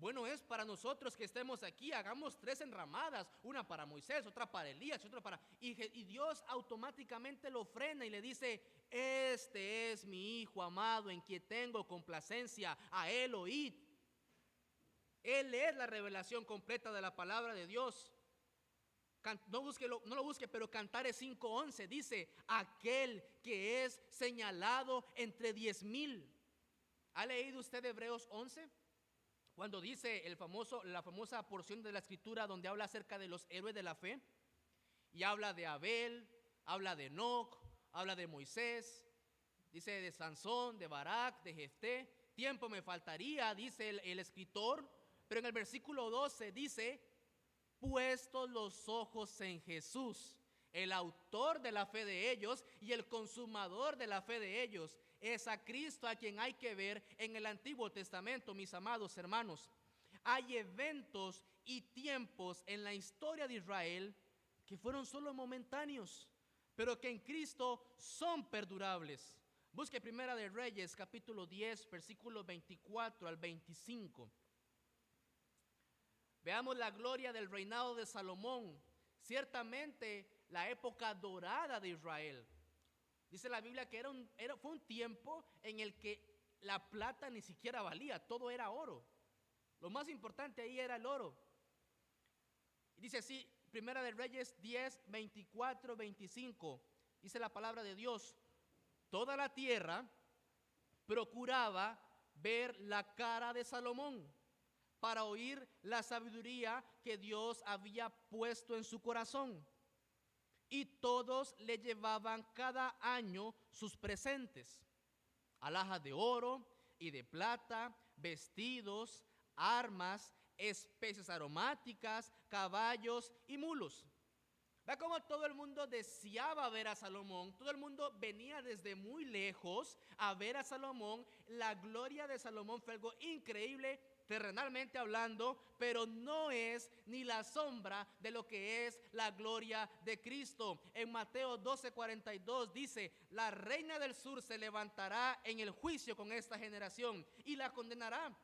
Speaker 1: Bueno es para nosotros que estemos aquí, hagamos 3 enramadas, una para Moisés, otra para Elías, otra para... Y Dios automáticamente lo frena y le dice, este es mi Hijo amado en quien tengo complacencia, a Él oíd. Él es la revelación completa de la palabra de Dios. No lo busque, pero Cantares 5:11 dice, aquel que es señalado entre 10,000. ¿Ha leído usted Hebreos 11? Cuando dice la famosa porción de la escritura donde habla acerca de los héroes de la fe, y habla de Abel, habla de Enoc, habla de Moisés, dice de Sansón, de Barak, de Jefté. Tiempo me faltaría, dice el escritor, pero en el versículo 12 dice, puestos los ojos en Jesús, el autor de la fe de ellos y el consumador de la fe de ellos. Es a Cristo a quien hay que ver en el Antiguo Testamento, mis amados hermanos. Hay eventos y tiempos en la historia de Israel que fueron solo momentáneos, pero que en Cristo son perdurables. Busque Primera de Reyes, capítulo 10, versículos 24 al 25. Veamos la gloria del reinado de Salomón. Ciertamente la época dorada de Israel. Dice la Biblia que fue un tiempo en el que la plata ni siquiera valía, todo era oro. Lo más importante ahí era el oro. Y dice así, Primera de Reyes 10, 24, 25. Dice la palabra de Dios, toda la tierra procuraba ver la cara de Salomón para oír la sabiduría que Dios había puesto en su corazón. Y todos le llevaban cada año sus presentes, alhajas de oro y de plata, vestidos, armas, especies aromáticas, caballos y mulos. Ve cómo todo el mundo deseaba ver a Salomón, todo el mundo venía desde muy lejos a ver a Salomón. La gloria de Salomón fue algo increíble, terrenalmente hablando, pero no es ni la sombra de lo que es la gloria de Cristo. En Mateo 12:42 dice, la reina del sur se levantará en el juicio con esta generación y la condenará,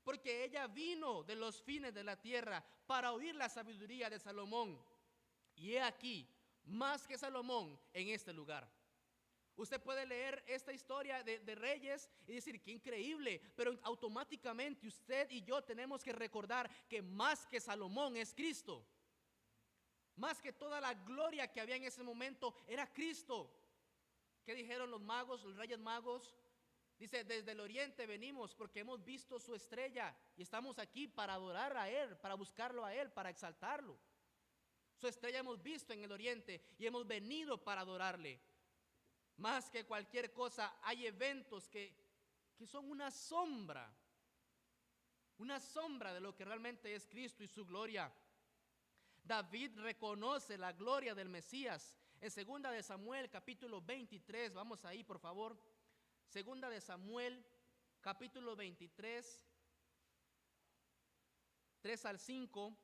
Speaker 1: porque ella vino de los fines de la tierra para oír la sabiduría de Salomón. Y he aquí, más que Salomón en este lugar. Usted puede leer esta historia de Reyes y decir, qué increíble, pero automáticamente usted y yo tenemos que recordar que más que Salomón es Cristo. Más que toda la gloria que había en ese momento era Cristo. ¿Qué dijeron los magos, los reyes magos? Dice, desde el oriente venimos porque hemos visto su estrella y estamos aquí para adorar a Él, para buscarlo a Él, para exaltarlo. Su estrella hemos visto en el oriente y hemos venido para adorarle. Más que cualquier cosa, hay eventos que son una sombra de lo que realmente es Cristo y su gloria. David reconoce la gloria del Mesías. En 2 de Samuel, capítulo 23, vamos ahí por favor. 2 de Samuel, capítulo 23, 3 al 5.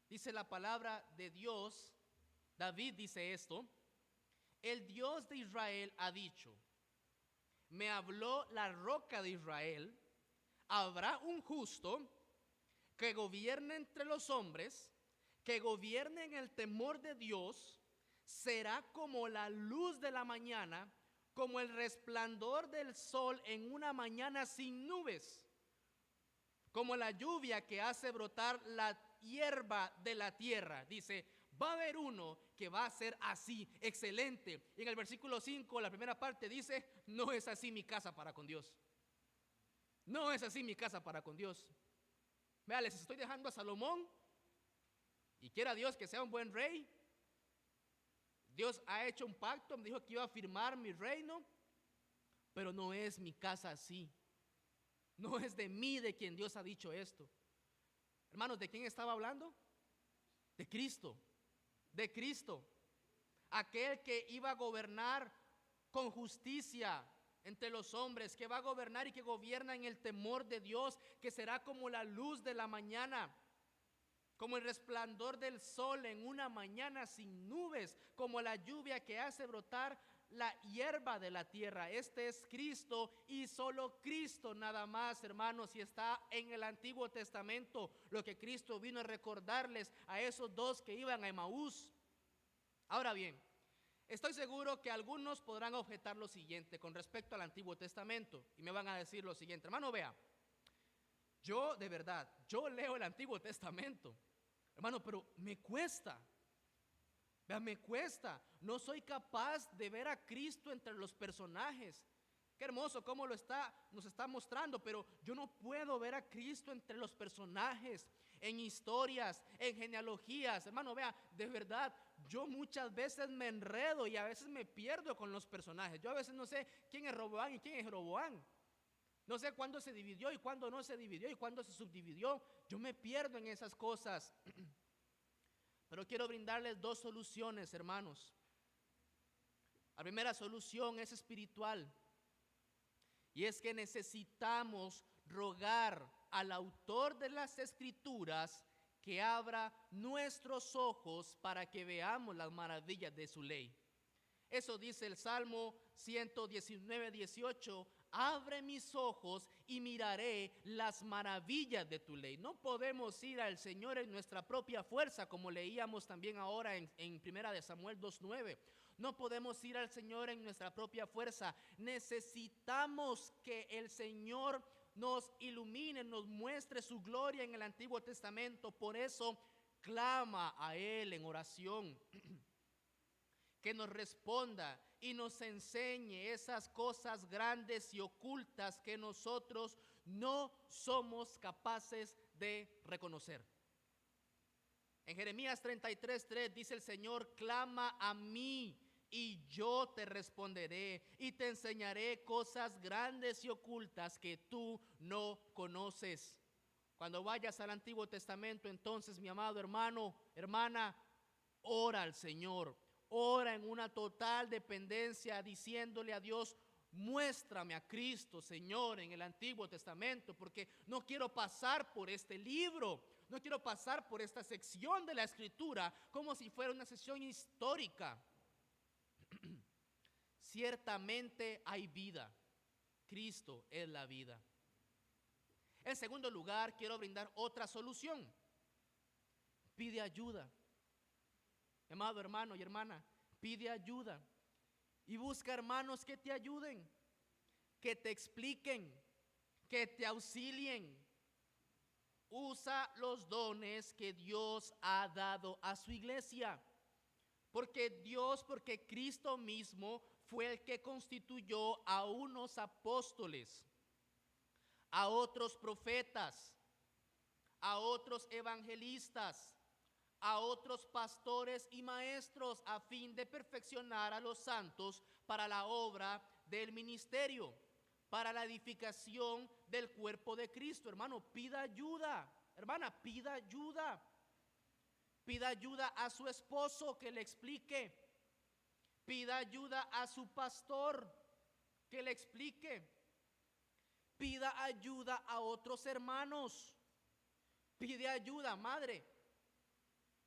Speaker 1: Dice la palabra de Dios, David dice esto, el Dios de Israel ha dicho, me habló la roca de Israel, habrá un justo que gobierne entre los hombres, que gobierne en el temor de Dios, será como la luz de la mañana, como el resplandor del sol en una mañana sin nubes, como la lluvia que hace brotar la hierba de la tierra. Dice, va a haber uno que va a ser así, excelente. Y en el versículo 5, la primera parte dice, no es así mi casa para con Dios. No es así mi casa para con Dios. Vea, les estoy dejando a Salomón y quiera Dios que sea un buen rey. Dios ha hecho un pacto, me dijo que iba a firmar mi reino, pero no es mi casa así. No es de mí de quien Dios ha dicho esto. Hermanos, ¿de quién estaba hablando? De Cristo. De Cristo. Aquel que iba a gobernar con justicia entre los hombres, que va a gobernar y que gobierna en el temor de Dios, que será como la luz de la mañana, como el resplandor del sol en una mañana sin nubes, como la lluvia que hace brotar la hierba de la tierra. Este es Cristo y solo Cristo nada más, hermanos. Y está en el Antiguo Testamento lo que Cristo vino a recordarles a esos dos que iban a Emaús. Ahora bien, estoy seguro que algunos podrán objetar lo siguiente con respecto al Antiguo Testamento y me van a decir lo siguiente: hermano, vea, yo de verdad, yo leo el Antiguo Testamento, hermano, pero me cuesta. Vea, me cuesta, no soy capaz de ver a Cristo entre los personajes. Qué hermoso cómo nos está mostrando, pero yo no puedo ver a Cristo entre los personajes, en historias, en genealogías. Hermano, vea, de verdad, yo muchas veces me enredo y a veces me pierdo con los personajes. Yo a veces no sé quién es Roboam y quién es Jeroboam. No sé cuándo se dividió y cuándo no se dividió y cuándo se subdividió. Yo me pierdo en esas cosas. Pero quiero brindarles dos soluciones, hermanos. La primera solución es espiritual. Y es que necesitamos rogar al autor de las Escrituras que abra nuestros ojos para que veamos las maravillas de su ley. Eso dice el Salmo 119, 18. Abre mis ojos y miraré las maravillas de tu ley. No podemos ir al Señor en nuestra propia fuerza, como leíamos también ahora en Primera de Samuel 2:9. No podemos ir al Señor en nuestra propia fuerza. Necesitamos que el Señor nos ilumine, nos muestre su gloria en el Antiguo Testamento. Por eso clama a Él en oración. Que nos responda y nos enseñe esas cosas grandes y ocultas que nosotros no somos capaces de reconocer. En Jeremías 33:3 dice el Señor: clama a mí y yo te responderé y te enseñaré cosas grandes y ocultas que tú no conoces. Cuando vayas al Antiguo Testamento, entonces, mi amado hermano, hermana, ora al Señor. Ora en una total dependencia, diciéndole a Dios: muéstrame a Cristo, Señor, en el Antiguo Testamento, porque no quiero pasar por este libro, no quiero pasar por esta sección de la Escritura como si fuera una sección histórica. Ciertamente hay vida. Cristo es la vida. En segundo lugar, quiero brindar otra solución. Pide ayuda. Amado hermano y hermana, pide ayuda y busca hermanos que te ayuden, que te expliquen, que te auxilien. Usa los dones que Dios ha dado a su iglesia, porque Cristo mismo fue el que constituyó a unos apóstoles, a otros profetas, a otros evangelistas, a otros pastores y maestros, a fin de perfeccionar a los santos para la obra del ministerio, para la edificación del cuerpo de Cristo. Hermano, pida ayuda. Hermana, pida ayuda. Pida ayuda a su esposo que le explique. Pida ayuda a su pastor que le explique. Pida ayuda a otros hermanos. Pide ayuda, madre.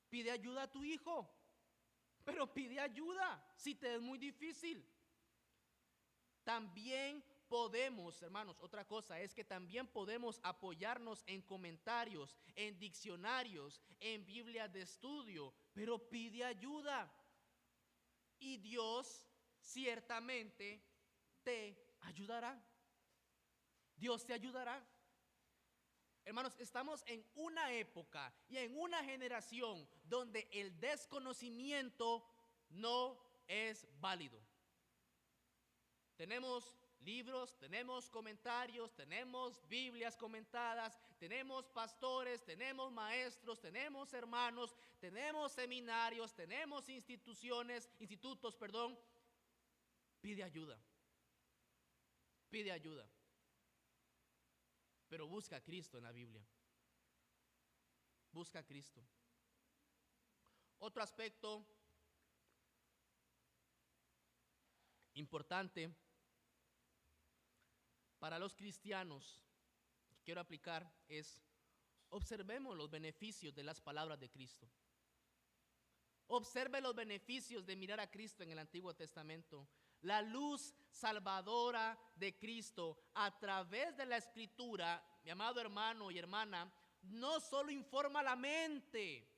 Speaker 1: Pide ayuda a tu hijo, pero pide ayuda si te es muy difícil. También podemos, hermanos, otra cosa es que también podemos apoyarnos en comentarios, en diccionarios, en Biblias de estudio, pero pide ayuda. Y Dios ciertamente te ayudará. Dios te ayudará. Hermanos, estamos en una época y en una generación donde el desconocimiento no es válido. Tenemos libros, tenemos comentarios, tenemos Biblias comentadas, tenemos pastores, tenemos maestros, tenemos hermanos, tenemos seminarios, tenemos institutos. Pide ayuda. Pide ayuda. Pero busca a Cristo en la Biblia. Busca a Cristo. Otro aspecto importante para los cristianos que quiero aplicar es: observemos los beneficios de las palabras de Cristo. Observe los beneficios de mirar a Cristo en el Antiguo Testamento. La luz salvadora de Cristo a través de la Escritura, mi amado hermano y hermana, no solo informa la mente,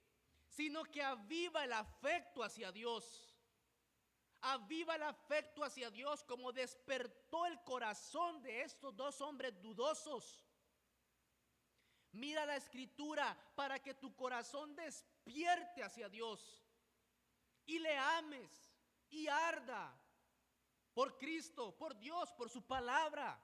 Speaker 1: sino que aviva el afecto hacia Dios. Aviva el afecto hacia Dios como despertó el corazón de estos dos hombres dudosos. Mira la Escritura para que tu corazón despierte hacia Dios y le ames y arda por Cristo, por Dios, por su palabra.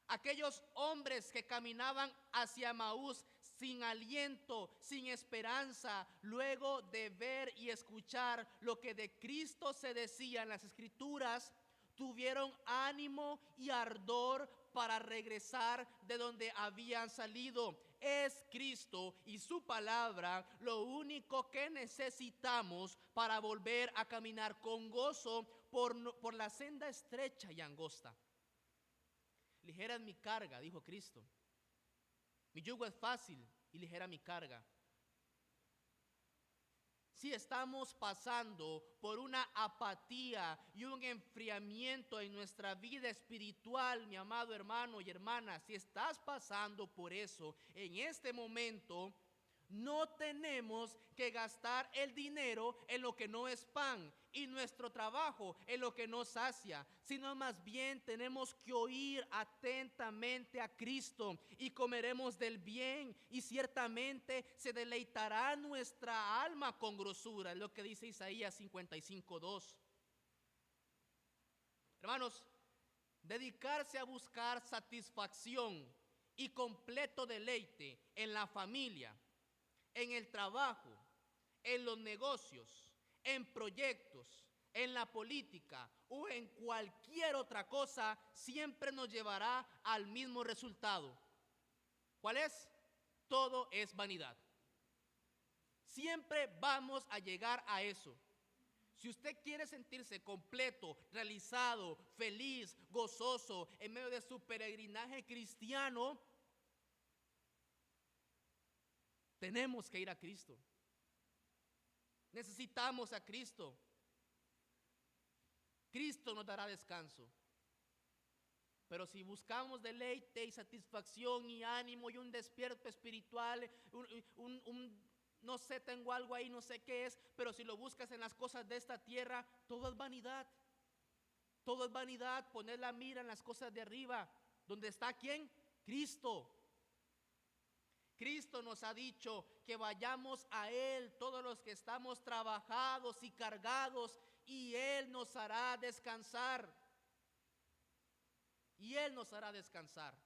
Speaker 1: Aquellos hombres que caminaban hacia Maús sin aliento, sin esperanza, luego de ver y escuchar lo que de Cristo se decía en las Escrituras, tuvieron ánimo y ardor para regresar de donde habían salido. Es Cristo y su palabra lo único que necesitamos para volver a caminar con gozo por la senda estrecha y angosta. Ligera es mi carga, dijo Cristo. Mi yugo es fácil y ligera mi carga. Si estamos pasando por una apatía y un enfriamiento en nuestra vida espiritual, mi amado hermano y hermana, si estás pasando por eso en este momento, no tenemos que gastar el dinero en lo que no es pan y nuestro trabajo en lo que no sacia, sino más bien tenemos que oír atentamente a Cristo y comeremos del bien y ciertamente se deleitará nuestra alma con grosura, es lo que dice Isaías 55:2. Hermanos, dedicarse a buscar satisfacción y completo deleite en la familia, en el trabajo, en los negocios, en proyectos, en la política o en cualquier otra cosa, siempre nos llevará al mismo resultado. ¿Cuál es? Todo es vanidad. Siempre vamos a llegar a eso. Si usted quiere sentirse completo, realizado, feliz, gozoso en medio de su peregrinaje cristiano, tenemos que ir a Cristo. Necesitamos a Cristo. Cristo nos dará descanso. Pero si buscamos deleite y satisfacción y ánimo y un despierto espiritual, no sé, tengo algo ahí, no sé qué es, pero si lo buscas en las cosas de esta tierra, todo es vanidad. Todo es vanidad, poner la mira en las cosas de arriba. ¿Dónde está quién? Cristo. Cristo nos ha dicho que vayamos a Él, todos los que estamos trabajados y cargados, y Él nos hará descansar. Y Él nos hará descansar.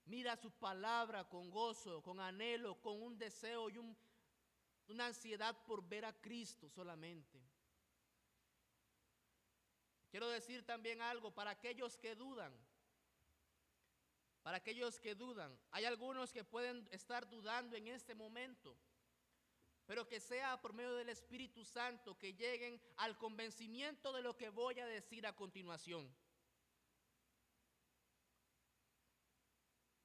Speaker 1: Mira su palabra con gozo, con anhelo, con un deseo y una ansiedad por ver a Cristo solamente. Quiero decir también algo para aquellos que dudan. Para aquellos que dudan, hay algunos que pueden estar dudando en este momento, pero que sea por medio del Espíritu Santo que lleguen al convencimiento de lo que voy a decir a continuación.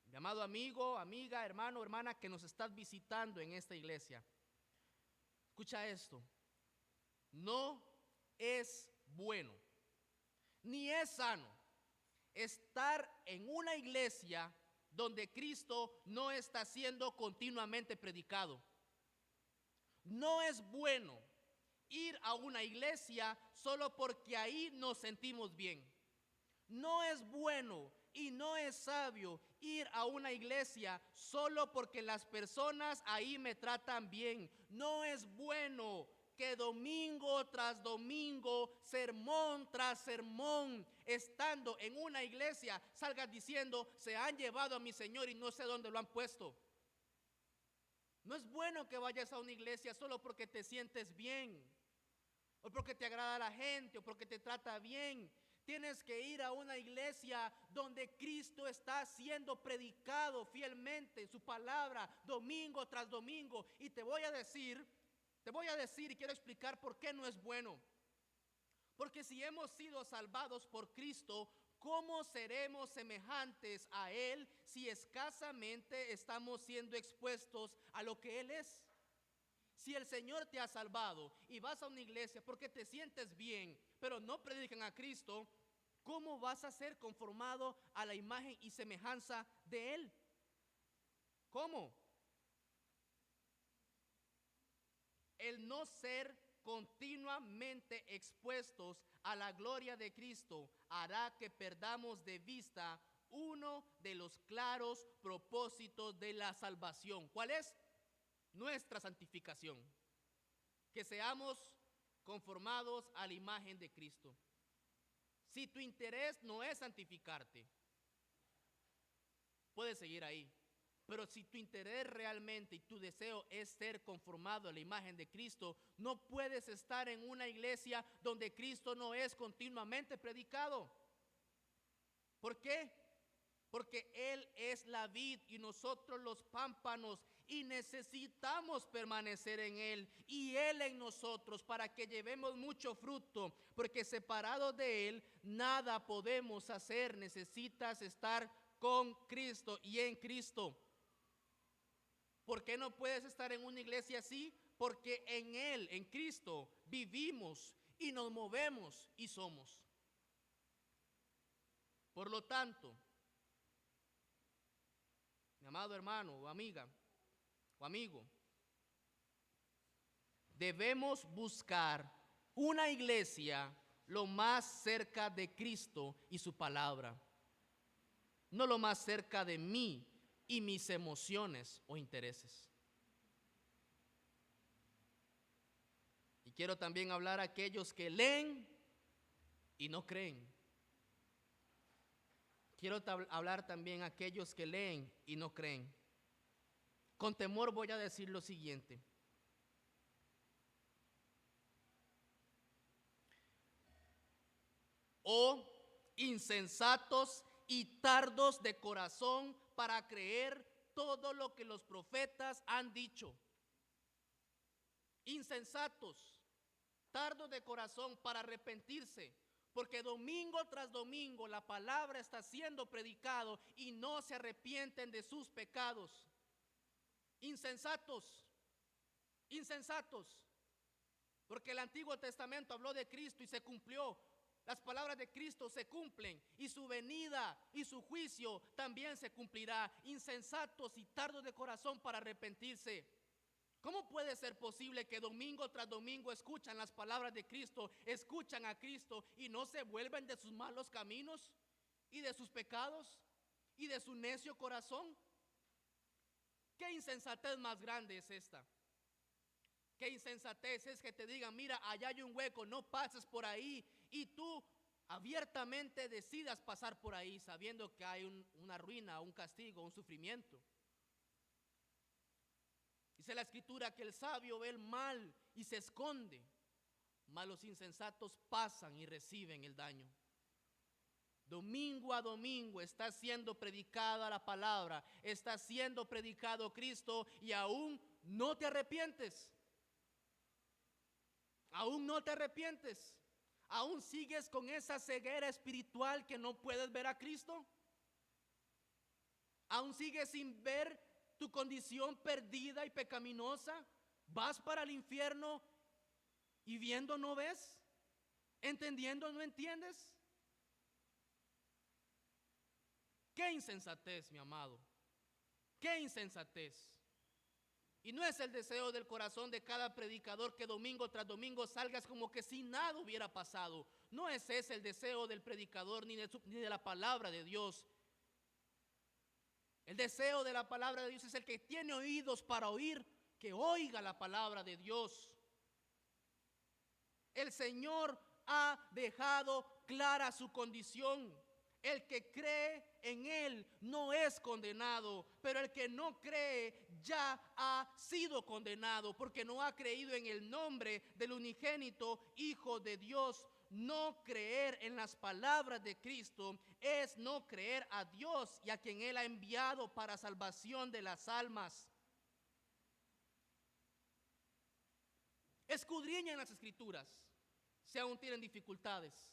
Speaker 1: Mi amado amigo, amiga, hermano, hermana que nos estás visitando en esta iglesia, escucha esto: no es bueno, ni es sano estar en una iglesia donde Cristo no está siendo continuamente predicado. No es bueno ir a una iglesia solo porque ahí nos sentimos bien. No es bueno y no es sabio ir a una iglesia solo porque las personas ahí me tratan bien. No es bueno que domingo tras domingo, sermón tras sermón, estando en una iglesia, salgas diciendo: se han llevado a mi Señor y no sé dónde lo han puesto. No es bueno que vayas a una iglesia solo porque te sientes bien, o porque te agrada la gente, o porque te trata bien. Tienes que ir a una iglesia donde Cristo está siendo predicado fielmente, su palabra, domingo tras domingo. Y te voy a decir y quiero explicar por qué no es bueno. Porque si hemos sido salvados por Cristo, ¿cómo seremos semejantes a Él si escasamente estamos siendo expuestos a lo que Él es? Si el Señor te ha salvado y vas a una iglesia porque te sientes bien, pero no predican a Cristo, ¿cómo vas a ser conformado a la imagen y semejanza de Él? ¿Cómo? El no ser continuamente expuestos a la gloria de Cristo hará que perdamos de vista uno de los claros propósitos de la salvación. ¿Cuál es? Nuestra santificación. Que seamos conformados a la imagen de Cristo. Si tu interés no es santificarte, puedes seguir ahí. Pero si tu interés realmente y tu deseo es ser conformado a la imagen de Cristo, no puedes estar en una iglesia donde Cristo no es continuamente predicado. ¿Por qué? Porque Él es la vid y nosotros los pámpanos, y necesitamos permanecer en Él y Él en nosotros para que llevemos mucho fruto, porque separados de Él nada podemos hacer. Necesitas estar con Cristo y en Cristo. ¿Por qué no puedes estar en una iglesia así? Porque en Él, en Cristo, vivimos y nos movemos y somos. Por lo tanto, mi amado hermano o amiga o amigo, debemos buscar una iglesia lo más cerca de Cristo y su palabra, no lo más cerca de mí y mis emociones o intereses. Y quiero también hablar a aquellos que leen y no creen. Quiero hablar también a aquellos que leen y no creen. Con temor voy a decir lo siguiente. Oh insensatos y tardos de corazón para creer todo lo que los profetas han dicho. Insensatos, tardos de corazón para arrepentirse, porque domingo tras domingo la palabra está siendo predicado y no se arrepienten de sus pecados. Insensatos, insensatos, porque el Antiguo Testamento habló de Cristo y se cumplió. Las palabras de Cristo se cumplen y su venida y su juicio también se cumplirá. Insensatos y tardos de corazón para arrepentirse. ¿Cómo puede ser posible que domingo tras domingo escuchan las palabras de Cristo, escuchan a Cristo y no se vuelven de sus malos caminos y de sus pecados y de su necio corazón? ¿Qué insensatez más grande es esta? ¿Qué insensatez es que te digan, mira, allá hay un hueco, no pases por ahí, y tú abiertamente decidas pasar por ahí sabiendo que hay una ruina, un castigo, un sufrimiento? Dice la Escritura que el sabio ve el mal y se esconde, mas los insensatos pasan y reciben el daño. Domingo a domingo está siendo predicada la palabra, está siendo predicado Cristo y aún no te arrepientes. Aún no te arrepientes. Aún sigues con esa ceguera espiritual que no puedes ver a Cristo. Aún sigues sin ver tu condición perdida y pecaminosa. Vas para el infierno y viendo no ves, entendiendo no entiendes. Qué insensatez, mi amado. Qué insensatez. Y no es el deseo del corazón de cada predicador que domingo tras domingo salgas como que si nada hubiera pasado. No es ese el deseo del predicador ni de la palabra de Dios. El deseo de la palabra de Dios es el que tiene oídos para oír, que oiga la palabra de Dios. El Señor ha dejado clara su condición. El que cree en Él no es condenado, pero el que no cree ya ha sido condenado porque no ha creído en el nombre del unigénito Hijo de Dios. No creer en las palabras de Cristo es no creer a Dios y a quien Él ha enviado para salvación de las almas. Escudriñen las Escrituras si aún tienen dificultades.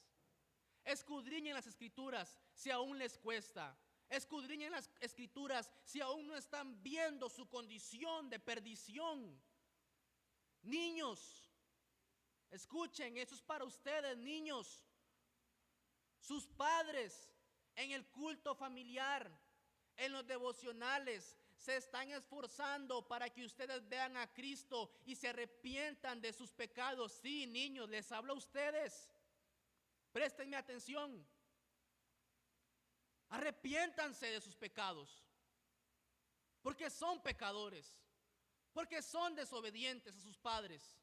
Speaker 1: Escudriñen las Escrituras si aún les cuesta. Escudriñen las Escrituras si aún no están viendo su condición de perdición. Niños, escuchen, eso es para ustedes, niños. Sus padres en el culto familiar, en los devocionales, se están esforzando para que ustedes vean a Cristo y se arrepientan de sus pecados. Sí, niños, les hablo a ustedes. Préstenme atención. Arrepiéntanse de sus pecados, porque son pecadores, porque son desobedientes a sus padres.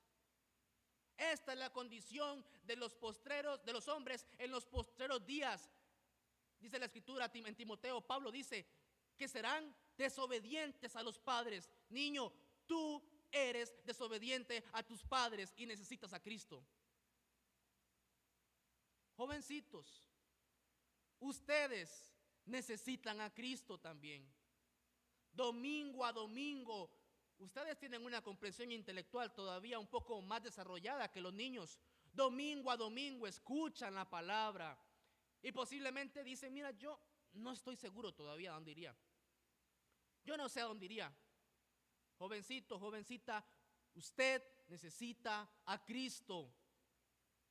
Speaker 1: Esta es la condición de los hombres en los postreros días. Dice la escritura en Timoteo, Pablo dice que serán desobedientes a los padres. Niño, tú eres desobediente a tus padres y necesitas a Cristo. Jovencitos, ustedes necesitan a Cristo también. Domingo a domingo, ustedes tienen una comprensión intelectual todavía un poco más desarrollada que los niños. Domingo a domingo escuchan la palabra y posiblemente dicen, mira, yo no estoy seguro todavía a dónde iría. Yo no sé a dónde iría. Jovencito, jovencita, usted necesita a Cristo,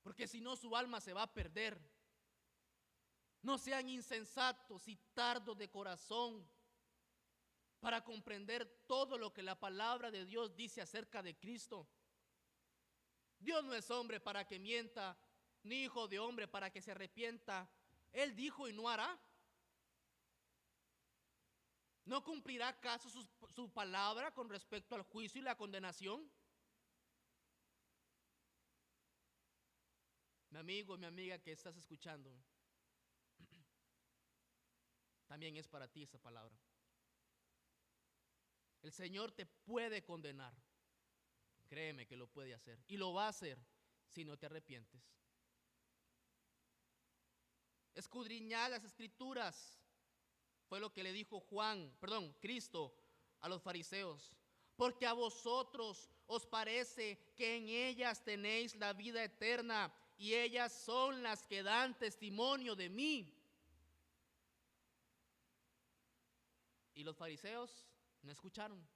Speaker 1: porque si no su alma se va a perder. No sean insensatos y tardos de corazón para comprender todo lo que la palabra de Dios dice acerca de Cristo. Dios no es hombre para que mienta, ni hijo de hombre para que se arrepienta. Él dijo y no hará. ¿No cumplirá acaso su palabra con respecto al juicio y la condenación? Mi amigo, mi amiga que estás escuchando, también es para ti esa palabra. El Señor te puede condenar. Créeme que lo puede hacer y lo va a hacer si no te arrepientes. Escudriñad las escrituras, fue lo que le dijo Cristo a los fariseos, porque a vosotros os parece que en ellas tenéis la vida eterna y ellas son las que dan testimonio de mí. Y los fariseos no escucharon.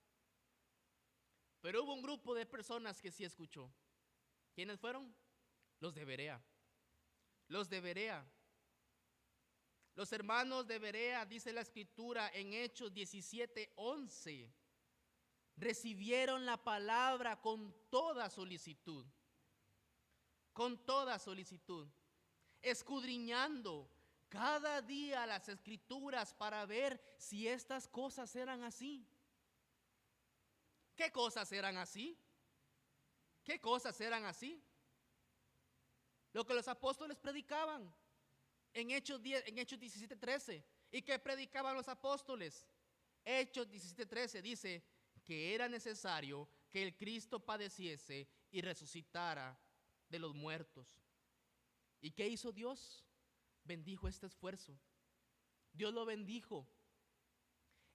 Speaker 1: Pero hubo un grupo de personas que sí escuchó. ¿Quiénes fueron? Los de Berea. Los de Berea. Los hermanos de Berea, dice la escritura en Hechos 17:11, recibieron la palabra con toda solicitud. Con toda solicitud. Escudriñando cada día las escrituras para ver si estas cosas eran así. ¿Qué cosas eran así? ¿Qué cosas eran así? Lo que los apóstoles predicaban en Hechos 17:13. ¿Y qué predicaban los apóstoles? Hechos 17:13 dice que era necesario que el Cristo padeciese y resucitara de los muertos. ¿Y qué hizo Dios? Bendijo este esfuerzo. Dios lo bendijo.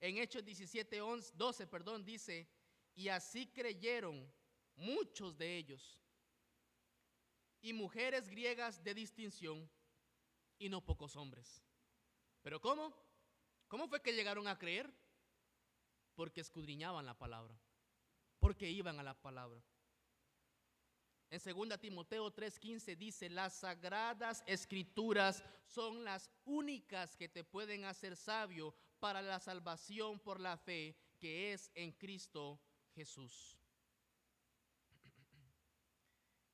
Speaker 1: En Hechos 17:12 dice, y así creyeron muchos de ellos, y mujeres griegas de distinción, y no pocos hombres. ¿Pero cómo? ¿Cómo fue que llegaron a creer? Porque escudriñaban la palabra, porque iban a la palabra. En 2 Timoteo 3:15 dice, las sagradas escrituras son las únicas que te pueden hacer sabio para la salvación por la fe que es en Cristo Jesús.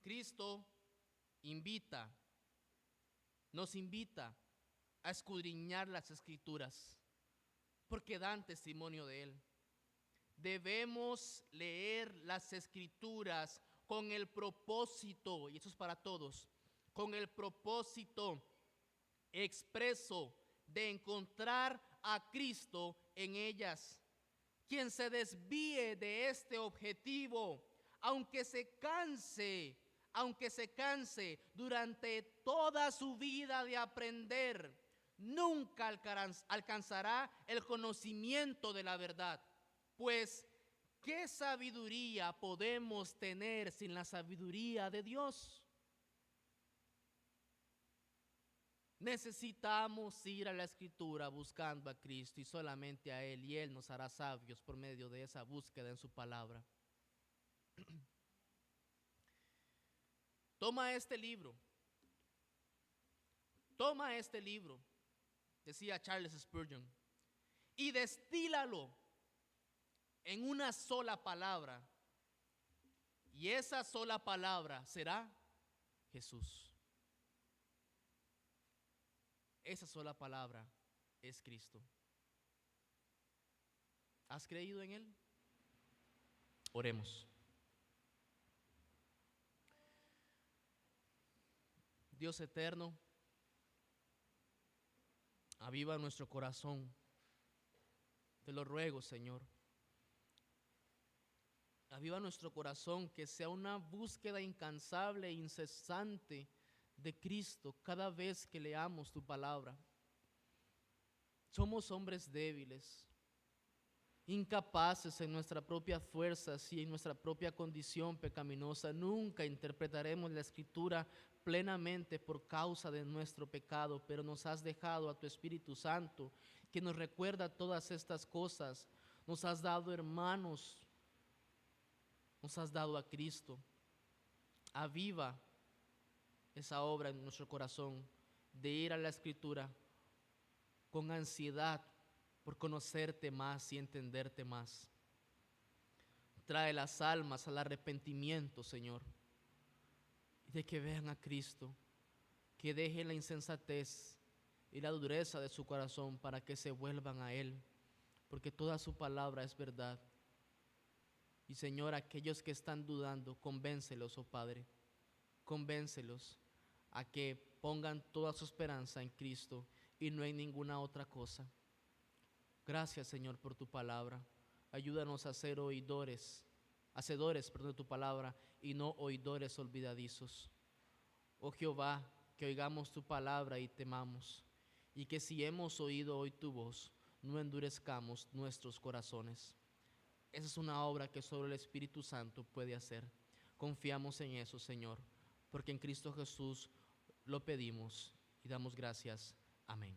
Speaker 1: Cristo nos invita a escudriñar las escrituras, porque dan testimonio de Él. Debemos leer las escrituras con el propósito, y eso es para todos, con el propósito expreso de encontrar a Cristo en ellas. Quien se desvíe de este objetivo, aunque se canse durante toda su vida de aprender, nunca alcanzará el conocimiento de la verdad. Pues, ¿qué sabiduría podemos tener sin la sabiduría de Dios? Necesitamos ir a la Escritura buscando a Cristo y solamente a Él, y Él nos hará sabios por medio de esa búsqueda en su palabra. toma este libro, toma este libro, decía Charles Spurgeon, y destílalo en una sola palabra, y esa sola palabra será Jesús. Esa sola palabra es Cristo. ¿Has creído en Él? Oremos. Dios eterno, aviva nuestro corazón. Te lo ruego, Señor. Aviva nuestro corazón, que sea una búsqueda incansable e incesante de Cristo cada vez que leamos tu palabra. Somos hombres débiles, incapaces en nuestra propia fuerza y en nuestra propia condición pecaminosa. Nunca interpretaremos la Escritura plenamente por causa de nuestro pecado, pero nos has dejado a tu Espíritu Santo, que nos recuerda todas estas cosas. Nos has dado hermanos, nos has dado a Cristo. Aviva esa obra en nuestro corazón de ir a la Escritura con ansiedad por conocerte más y entenderte más. Trae las almas al arrepentimiento, Señor, y de que vean a Cristo, que dejen la insensatez y la dureza de su corazón para que se vuelvan a Él, porque toda su palabra es verdad. Y Señor, aquellos que están dudando, convéncelos, oh Padre, convéncelos a que pongan toda su esperanza en Cristo y no en ninguna otra cosa. Gracias, Señor, por tu palabra. Ayúdanos a ser hacedores de tu palabra y no oidores olvidadizos. Oh Jehová, que oigamos tu palabra y temamos, y que si hemos oído hoy tu voz, no endurezcamos nuestros corazones. Esa es una obra que solo el Espíritu Santo puede hacer. Confiamos en eso, Señor, porque en Cristo Jesús lo pedimos y damos gracias. Amén.